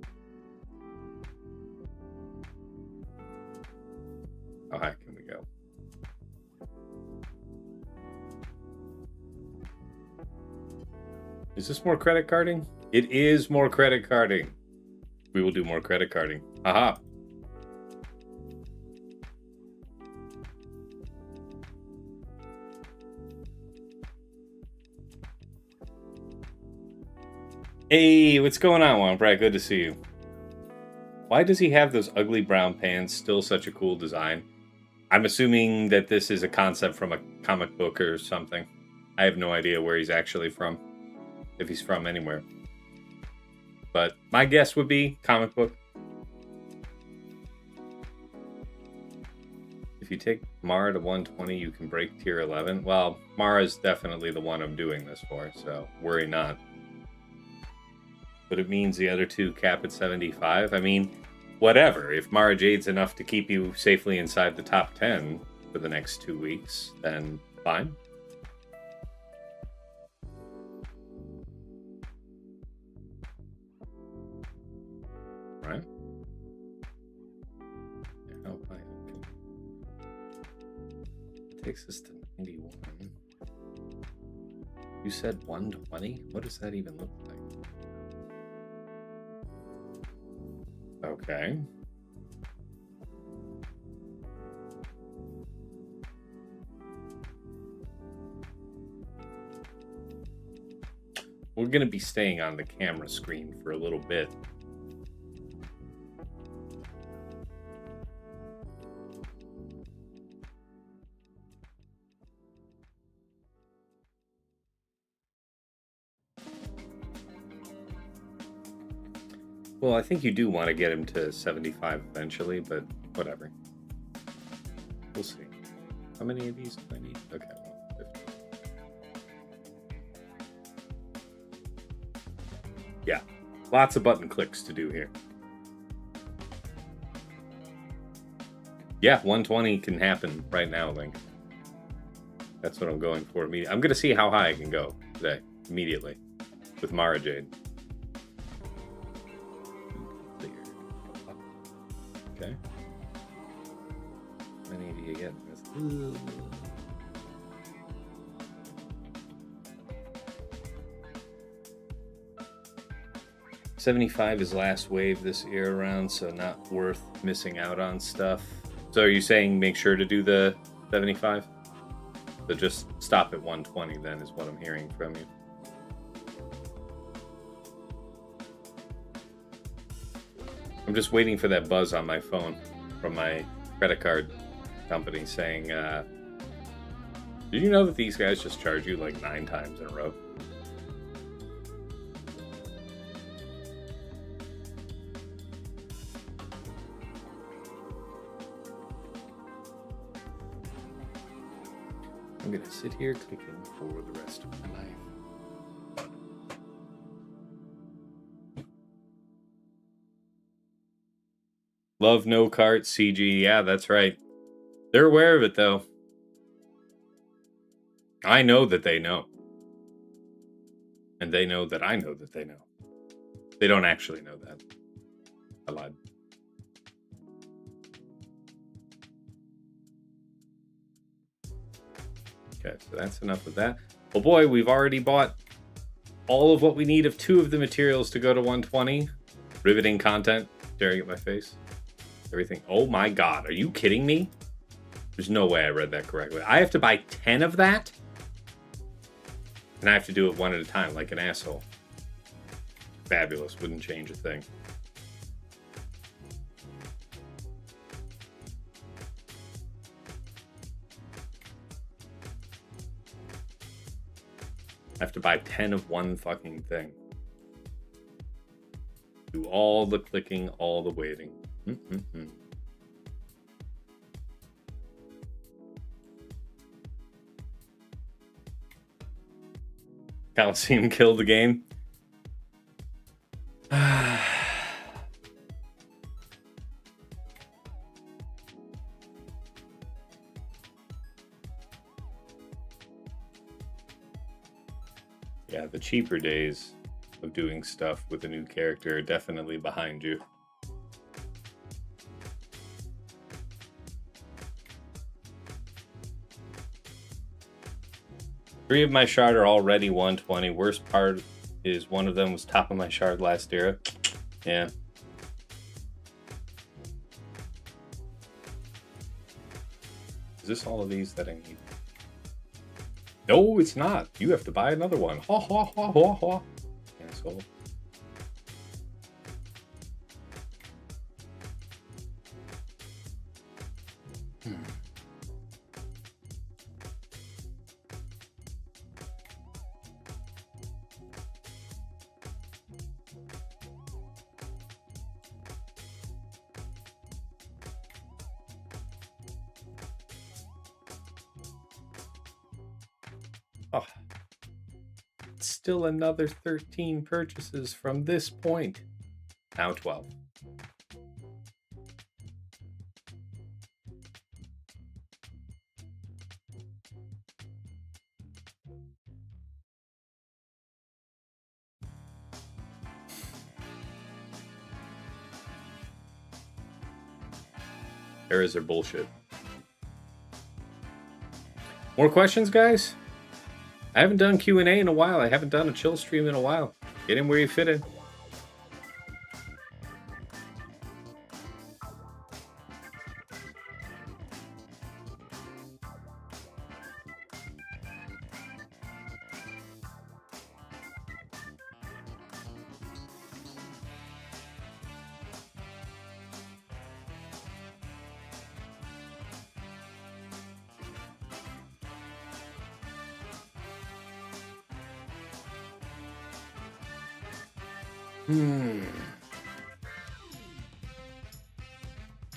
How high can we go? Is this more credit carding? It is more credit carding. We will do more credit carding. Aha. Hey, what's going on, Juan Brad? Good to see you. Why does he have those ugly brown pants? Still such a cool design. I'm assuming that this is a concept from a comic book or something. I have no idea where he's actually from, if he's from anywhere. But my guess would be comic book. If you take Mara to 120, you can break tier 11. Well, Mara's definitely the one I'm doing this for, so worry not. But it means the other two cap at 75. I mean, whatever. If Mara Jade's enough to keep you safely inside the top 10 for the next 2 weeks, then fine. Right? How high? It takes us to 91. You said 120? What does that even look like? Okay. We're going to be staying on the camera screen for a little bit. Well, I think you do want to get him to 75 eventually, but whatever. We'll see. How many of these do I need? Okay, 150. Yeah, lots of button clicks to do here. Yeah, 120 can happen right now, Link. That's what I'm going for immediately. I'm going to see how high I can go today, immediately, with Mara Jade. Okay. How many do you get? Ooh. $75 is last wave this year around, so not worth missing out on stuff. So are you saying make sure to do the 75? So just stop at 120 then is what I'm hearing from you. I'm just waiting for that buzz on my phone from my credit card company saying, did you know that these guys just charge you like 9 times in a row? I'm going to sit here clicking for the rest of my life. Love no cart CG. Yeah, that's right. They're aware of it, though. I know that they know. And they know that I know that they know. They don't actually know that. I lied. Okay, so that's enough of that. Oh boy, we've already bought all of what we need of 2 of the materials to go to 120. Riveting content. Staring at my face. Everything. Oh my god, are you kidding me? There's no way I read that correctly. I have to buy 10 of that? And I have to do it one at a time like an asshole. Fabulous. Wouldn't change a thing. I have to buy 10 of one fucking thing. Do all the clicking, all the waiting. Coliseum killed the game. Yeah, the cheaper days of doing stuff with a new character are definitely behind you. Three of my shard are already 120. Worst part is one of them was top of my shard last era. Yeah. Is this all of these that I need? No, it's not. You have to buy another one. Ha ha ha ha ha. Asshole. Oh, still another 13 purchases from this point. Now 12. Errors are bullshit. More questions, guys? I haven't done Q&A in a while. I haven't done a chill stream in a while. Get in where you fit in.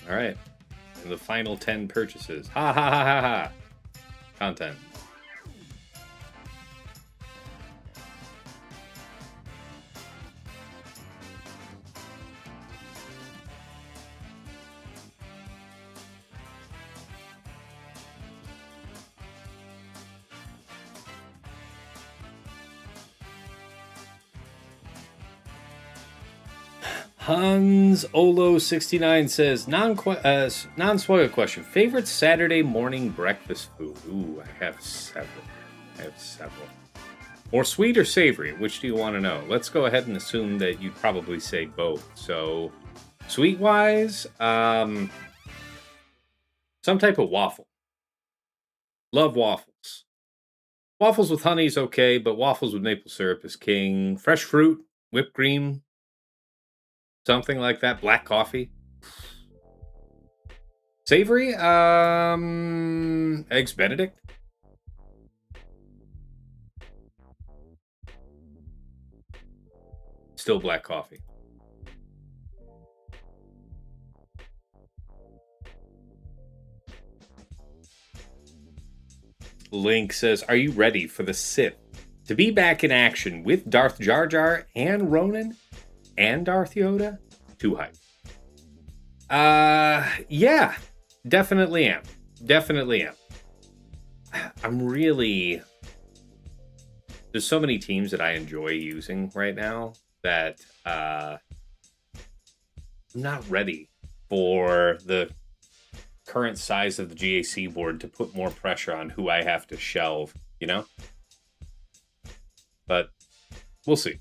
All right. And the final 10 purchases. Ha ha ha ha ha. Content. Hans Olo 69 says non-spoiler question. Favorite Saturday morning breakfast food? Ooh, I have several. More sweet or savory? Which do you want to know? Let's go ahead and assume that you'd probably say both. So, sweet-wise, some type of waffle. Love waffles. Waffles with honey is okay, but waffles with maple syrup is king. Fresh fruit, whipped cream, something like that. Black coffee. Savory, Eggs Benedict. Still black coffee. Link says, are you ready for the Sith to be back in action with Darth Jar Jar and Ronan and Darth Yoda? Too hype. Yeah, definitely am. I'm really... There's so many teams that I enjoy using right now that I'm not ready for the current size of the GAC board to put more pressure on who I have to shelve, you know? But we'll see.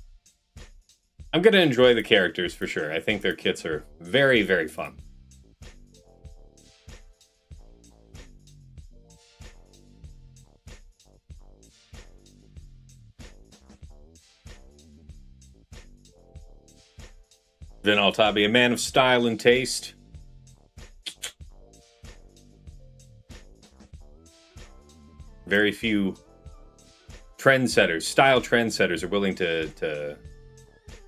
I'm going to enjoy the characters for sure. I think their kits are very, very fun. Vin Altabi, a man of style and taste. Very few trendsetters, style trendsetters are willing to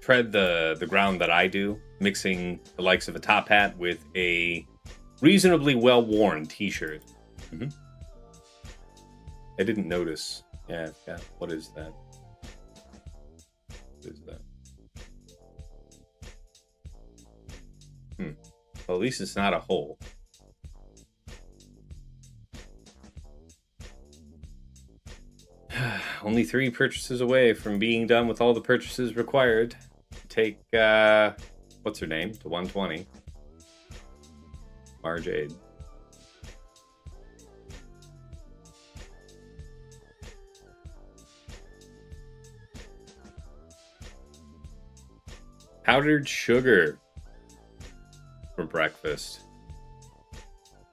tread the ground that I do, mixing the likes of a top hat with a reasonably well-worn t-shirt. Mm-hmm. I didn't notice. Yeah, what is that? What is that? Well, at least it's not a hole. Only 3 purchases away from being done with all the purchases required to take, what's her name, to 120. Marjade. Powdered sugar for breakfast.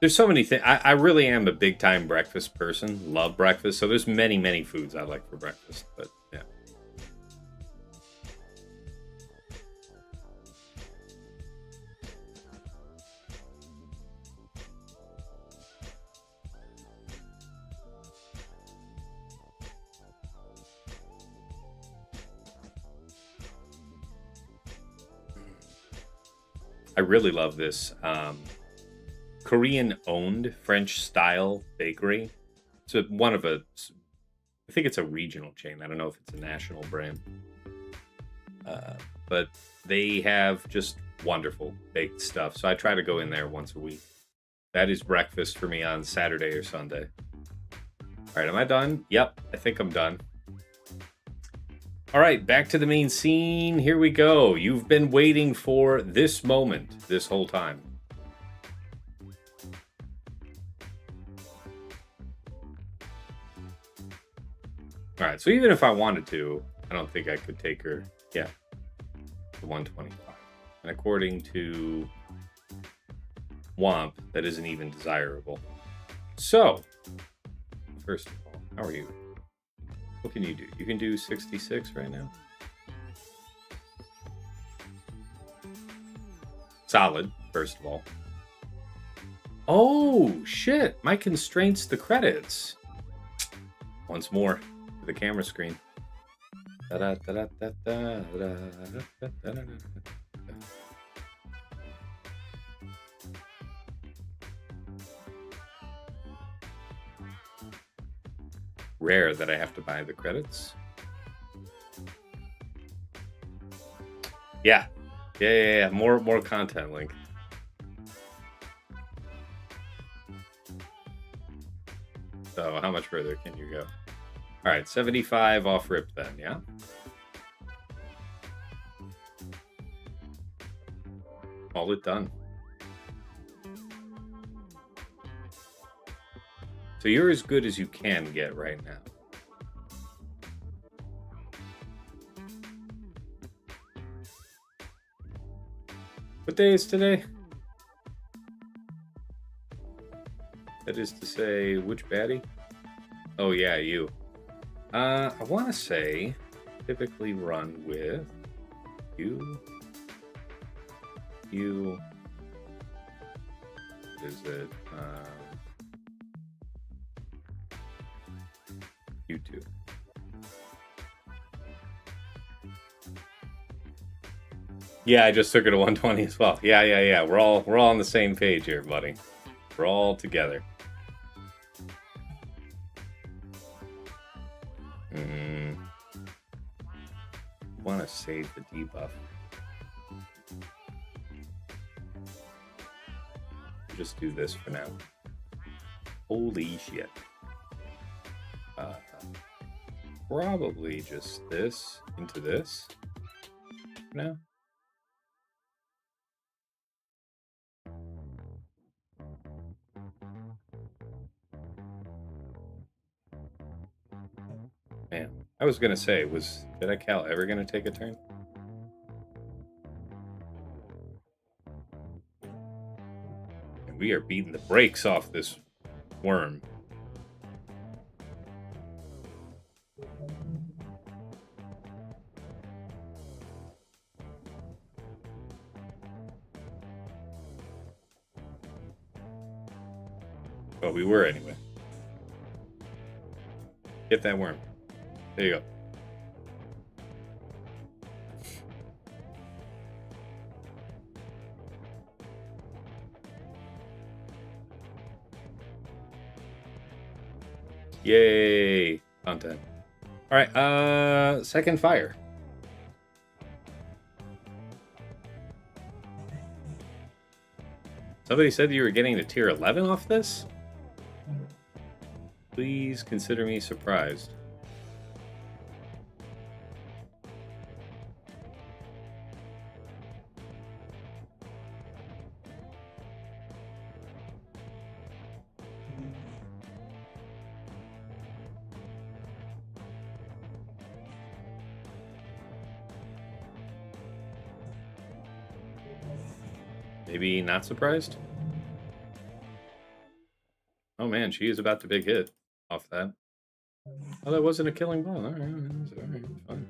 There's so many things. I really am a big time breakfast person. Love breakfast. So there's many foods I like for breakfast. But yeah. I really love this Korean-owned French-style bakery. It's I think it's a regional chain. I don't know if it's a national brand. But they have just wonderful baked stuff. So I try to go in there once a week. That is breakfast for me on Saturday or Sunday. All right, am I done? Yep, I think I'm done. All right, back to the main scene. Here we go. You've been waiting for this moment this whole time. All right, so even if I wanted to, I don't think I could take her. Yeah, to 125. And according to Womp, that isn't even desirable. So, first of all, how are you? What can you do? You can do 66 right now. Solid, first of all. Oh, shit. My constraints the credits. Once more to the camera screen. Rare that I have to buy the credits. Yeah. More content, Link. So how much further can you go? All right, 75 off rip then, yeah? All it done. So you're as good as you can get right now. What day is today? That is to say, which baddie? Oh yeah, you. I want to say, typically run with you. Is it? You two. Yeah, I just took her to 120 as well. Yeah. We're all on the same page here, buddy. We're all together. Want to save the debuff. Just do this for now. Holy shit. Probably just this into this for now. Man, I was gonna say, did Cal ever gonna take a turn? And we are beating the brakes off this worm. Well, we were anyway. Get that worm. There you go. Yay! Content. Alright, second fire. Somebody said you were getting to tier 11 off this? Please consider me surprised. Maybe not surprised? Oh man, she is about to big hit off that. Oh, that wasn't a killing blow. All right, fine.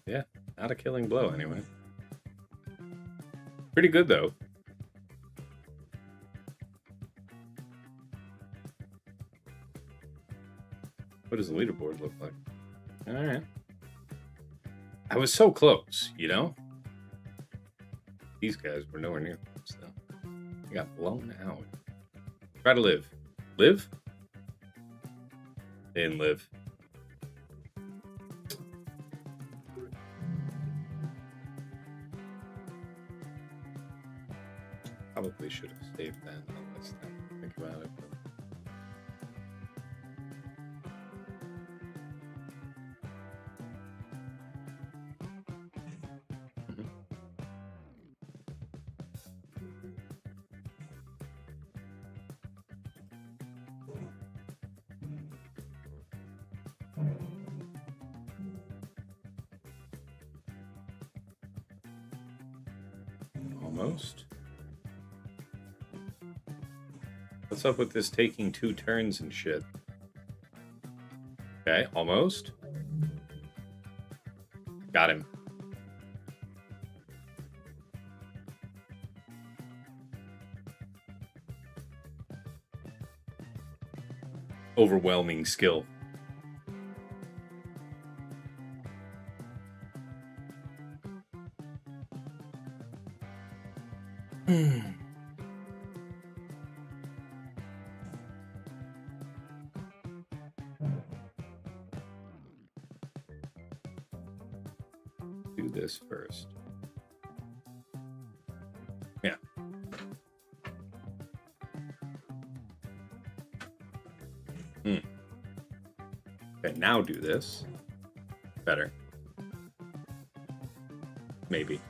Yeah, not a killing blow anyway. Pretty good though. What does the leaderboard look like? All right. I was so close, you know? These guys were nowhere near close, though. I got blown out. Try to live. Live? They didn't live. Probably should have saved that. Let's think about it. Almost. What's up with this taking 2 turns and shit? Okay, almost. Got him. Overwhelming skill. Do this first. Yeah. Okay, now do this. Better. Maybe.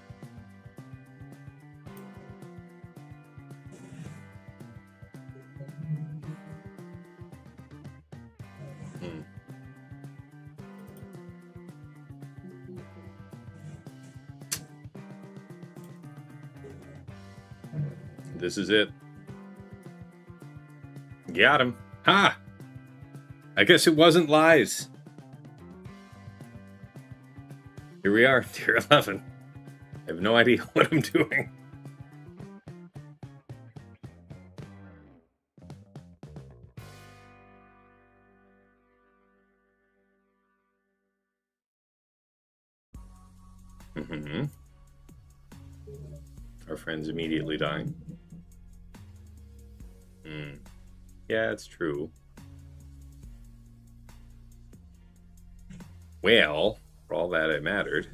This is it. Got him. Ha! I guess it wasn't lies. Here we are, tier 11. I have no idea what I'm doing. Our friend's immediately dying. Yeah, it's true. Well, for all that it mattered.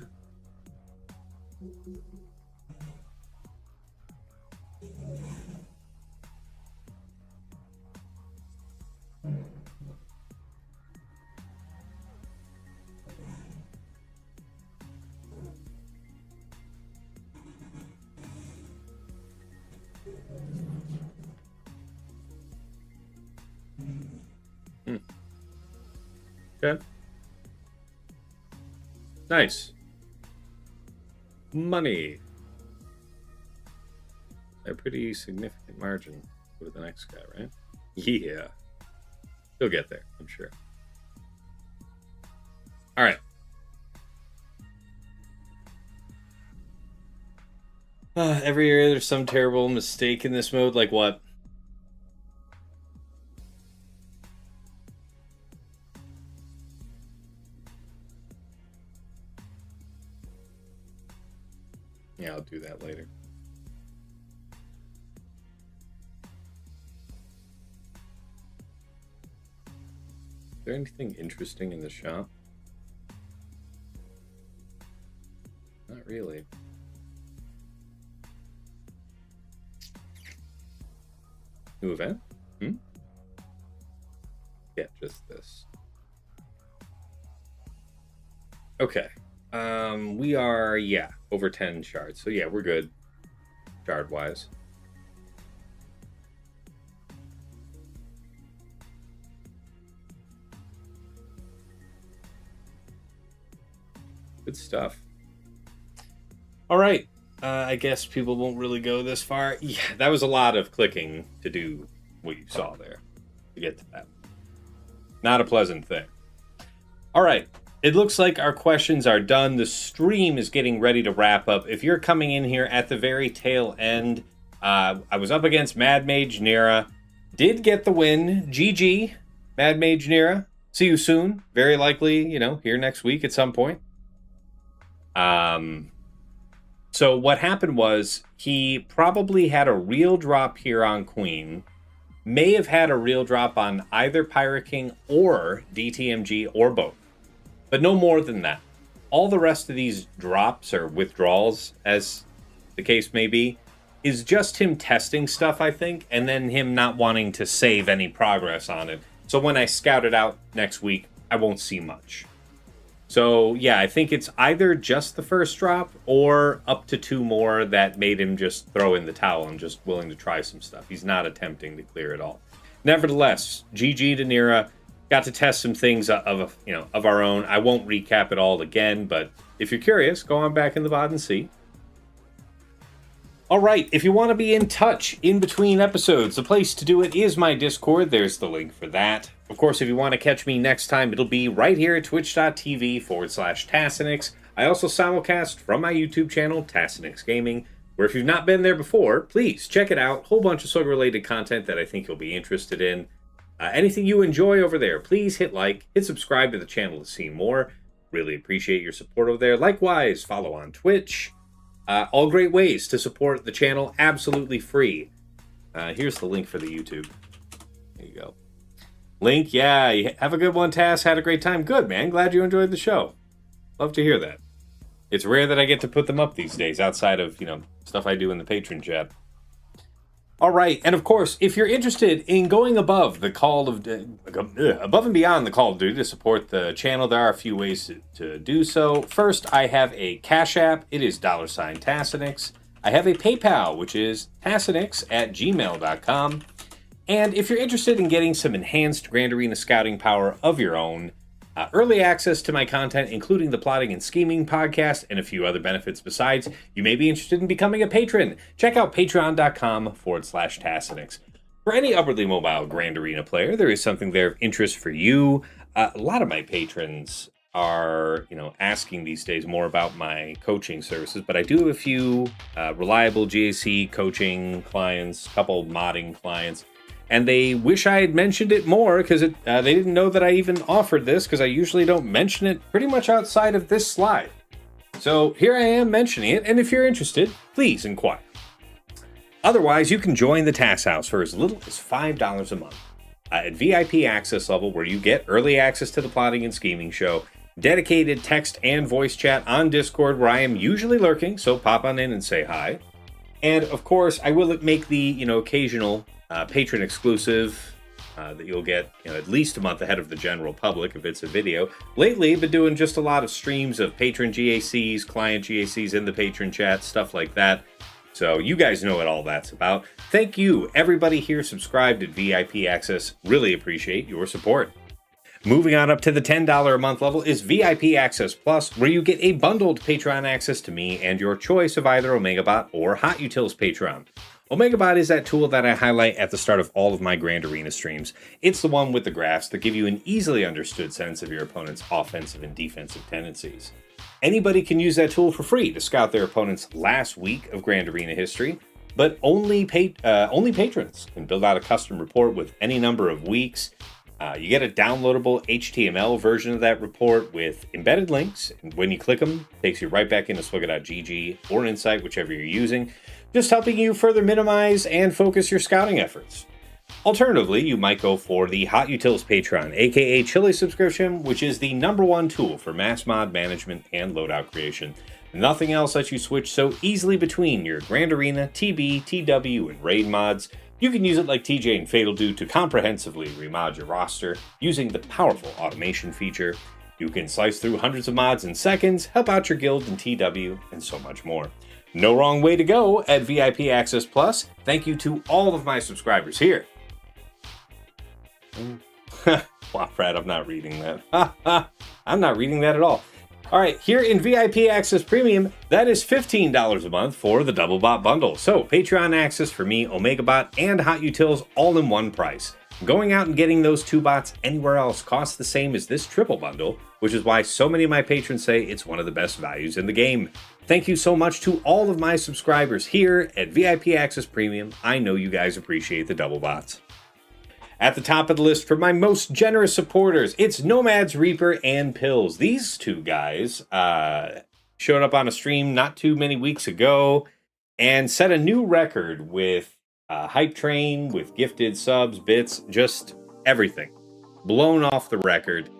Okay. Nice. Money. A pretty significant margin with the next guy, right? Yeah. He'll get there, I'm sure. All right. Every year there's some terrible mistake in this mode. Like what? Yeah, I'll do that later. Is there anything interesting in the shop? Not really. New event? Yeah, just this. Okay. We are, yeah, over 10 shards. So yeah, we're good. Shard-wise. Good stuff. All right. I guess people won't really go this far. Yeah, that was a lot of clicking to do what you saw there to get to that. Not a pleasant thing. All right. It looks like our questions are done. The stream is getting ready to wrap up. If you're coming in here at the very tail end, I was up against Mad Mage Nera. Did get the win. GG, Mad Mage Nera. See you soon. Very likely, here next week at some point. So what happened was he probably had a real drop here on Queen. May have had a real drop on either Pirate King or DTMG or both. But no more than that. All the rest of these drops or withdrawals, as the case may be, is just him testing stuff, I think, and then him not wanting to save any progress on it. So when I scout it out next week, I won't see much. So yeah, I think it's either just the first drop or up to 2 more that made him just throw in the towel and just willing to try some stuff. He's not attempting to clear it all. Nevertheless, GG to Nera. Got to test some things of our own. I won't recap it all again, but if you're curious, go on back in the VOD and see. All right, if you want to be in touch in between episodes, the place to do it is my Discord. There's the link for that. Of course, if you want to catch me next time, it'll be right here at twitch.tv/Tassenix. I also simulcast from my YouTube channel, Tassenix Gaming, where if you've not been there before, please check it out. Whole bunch of Slug-related content that I think you'll be interested in. Anything you enjoy over there, please hit like, hit subscribe to the channel to see more. Really appreciate your support over there. Likewise, follow on Twitch. All great ways to support the channel, absolutely free. Here's the link for the YouTube. There you go. Link, yeah, have a good one, Tass. Had a great time. Good, man. Glad you enjoyed the show. Love to hear that. It's rare that I get to put them up these days, outside of, stuff I do in the patron chat. All right, and of course, if you're interested in going above and beyond the Call of Duty to support the channel, there are a few ways to do so. First, I have a Cash App. It is $Tassenix. I have a PayPal, which is tassenix@gmail.com. And if you're interested in getting some enhanced Grand Arena scouting power of your own, early access to my content, including the Plotting and Scheming podcast and a few other benefits besides, you may be interested in becoming a patron. Check out patreon.com/Tassenix. For any upwardly mobile Grand Arena player, there is something there of interest for you. A lot of my patrons are, asking these days more about my coaching services, but I do have a few reliable GAC coaching clients, a couple modding clients. And they wish I had mentioned it more because they didn't know that I even offered this, because I usually don't mention it pretty much outside of this slide. So here I am mentioning it, and if you're interested, please inquire. Otherwise, you can join the Tass House for as little as $5 a month at VIP access level, where you get early access to the Plotting and Scheming show, dedicated text and voice chat on Discord, where I am usually lurking, so pop on in and say hi. And of course, I will make the occasional patron exclusive that you'll get at least a month ahead of the general public if it's a video. Lately, I've been doing just a lot of streams of patron GACs, client GACs in the patron chat, stuff like that. So you guys know what all that's about. Thank you, everybody here subscribed at VIP Access. Really appreciate your support. Moving on up to the $10 a month level is VIP Access Plus, where you get a bundled Patreon access to me and your choice of either OmegaBot or Hot Utils Patreon. OmegaBot is that tool that I highlight at the start of all of my Grand Arena streams. It's the one with the graphs that give you an easily understood sense of your opponent's offensive and defensive tendencies. Anybody can use that tool for free to scout their opponent's last week of Grand Arena history, but only patrons can build out a custom report with any number of weeks. You get a downloadable HTML version of that report with embedded links. And when you click them, it takes you right back into swugga.gg or Insight, whichever you're using, just helping you further minimize and focus your scouting efforts. Alternatively, you might go for the Hot Utils Patreon, aka Chili subscription, which is the #1 tool for mass mod management and loadout creation. Nothing else lets you switch so easily between your Grand Arena, TB, TW, and Raid mods. You can use it like TJ and Fatal do to comprehensively remod your roster using the powerful automation feature. You can slice through hundreds of mods in seconds, help out your guild in TW, and so much more. No wrong way to go at VIP Access Plus. Thank you to all of my subscribers here. Wow, Brad, I'm not reading that. I'm not reading that at all. All right, here in VIP Access Premium, that is $15 a month for the Double Bot bundle. So Patreon access for me, Omega Bot, and Hot Utils all in one price. Going out and getting those 2 bots anywhere else costs the same as this triple bundle, which is why so many of my patrons say it's one of the best values in the game. Thank you so much to all of my subscribers here at VIP Access Premium. I know you guys appreciate the double bots. At the top of the list for my most generous supporters, it's Nomads, Reaper, and Pills. These 2 guys showed up on a stream not too many weeks ago and set a new record with Hype Train, with gifted subs, bits, just everything. Blown off the record.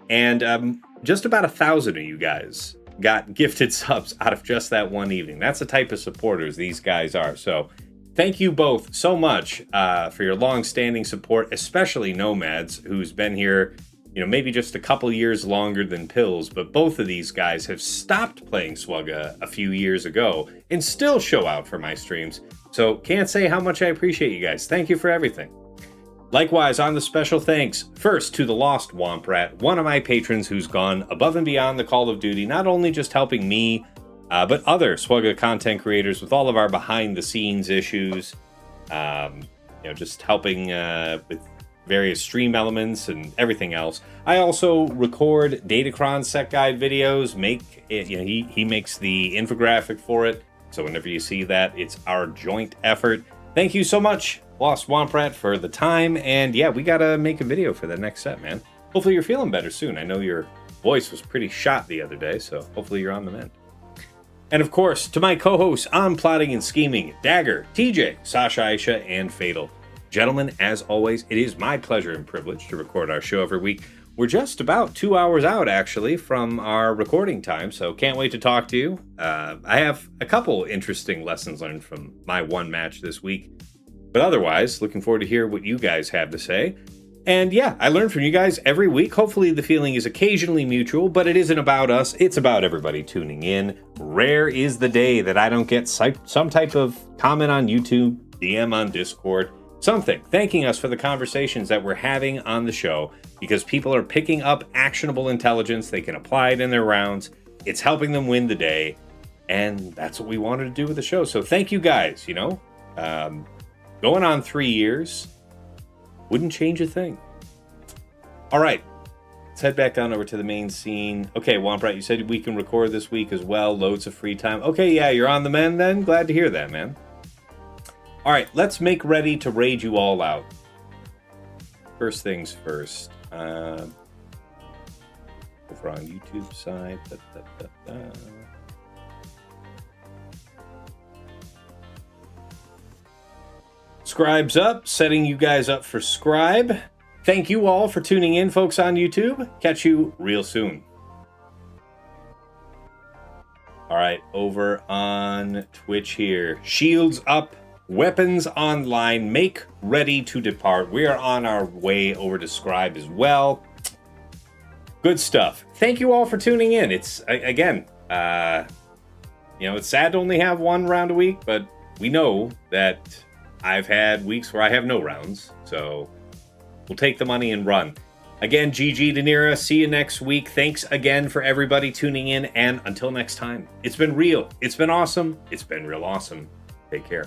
And just about 1,000 of you guys got gifted subs out of just that one evening. That's the type of supporters these guys are. So thank you both so much for your long-standing support, especially Nomads, who's been here, maybe just a couple years longer than Pills, but both of these guys have stopped playing Swugga a few years ago and still show out for my streams. So can't say how much I appreciate you guys. Thank you for everything. Likewise, on the special thanks, first to the Lost Womp Rat, one of my patrons who's gone above and beyond the call of duty, not only just helping me, but other Swugga content creators with all of our behind-the-scenes issues, just helping with various stream elements and everything else. I also record Datacron set guide videos. He makes the infographic for it, so whenever you see that, it's our joint effort. Thank you so much, Lost Womp Rat, for the time, and yeah, we gotta make a video for the next set, man. Hopefully you're feeling better soon. I know your voice was pretty shot the other day, so hopefully you're on the mend. And of course, to my co-hosts on Plotting and Scheming, Dagger, TJ, Sasha Aisha, and Fatal. Gentlemen, as always, it is my pleasure and privilege to record our show every week. We're just about 2 hours out, actually, from our recording time, so can't wait to talk to you. I have a couple interesting lessons learned from my one match this week. But otherwise, looking forward to hear what you guys have to say. And yeah, I learn from you guys every week. Hopefully the feeling is occasionally mutual, but it isn't about us. It's about everybody tuning in. Rare is the day that I don't get some type of comment on YouTube, DM on Discord, something thanking us for the conversations that we're having on the show, because people are picking up actionable intelligence. They can apply it in their rounds. It's helping them win the day. And that's what we wanted to do with the show. So thank you guys, going on 3 years. Wouldn't change a thing. All right, let's head back down over to the main scene. Okay, Womprat, you said we can record this week as well. Loads of free time. Okay, yeah, you're on the mend then. Glad to hear that, man. All right, let's make ready to raid you all out. First things first. Over on YouTube side. Scribe's up, setting you guys up for Scribe. Thank you all for tuning in, folks on YouTube. Catch you real soon. All right, over on Twitch here. Shields up, weapons online, make ready to depart. We are on our way over to Scribe as well. Good stuff. Thank you all for tuning in. It's, again, it's sad to only have one round a week, but we know that I've had weeks where I have no rounds, so we'll take the money and run. Again, GG to Nera. See you next week. Thanks again for everybody tuning in, and until next time, it's been real. It's been awesome. It's been real awesome. Take care.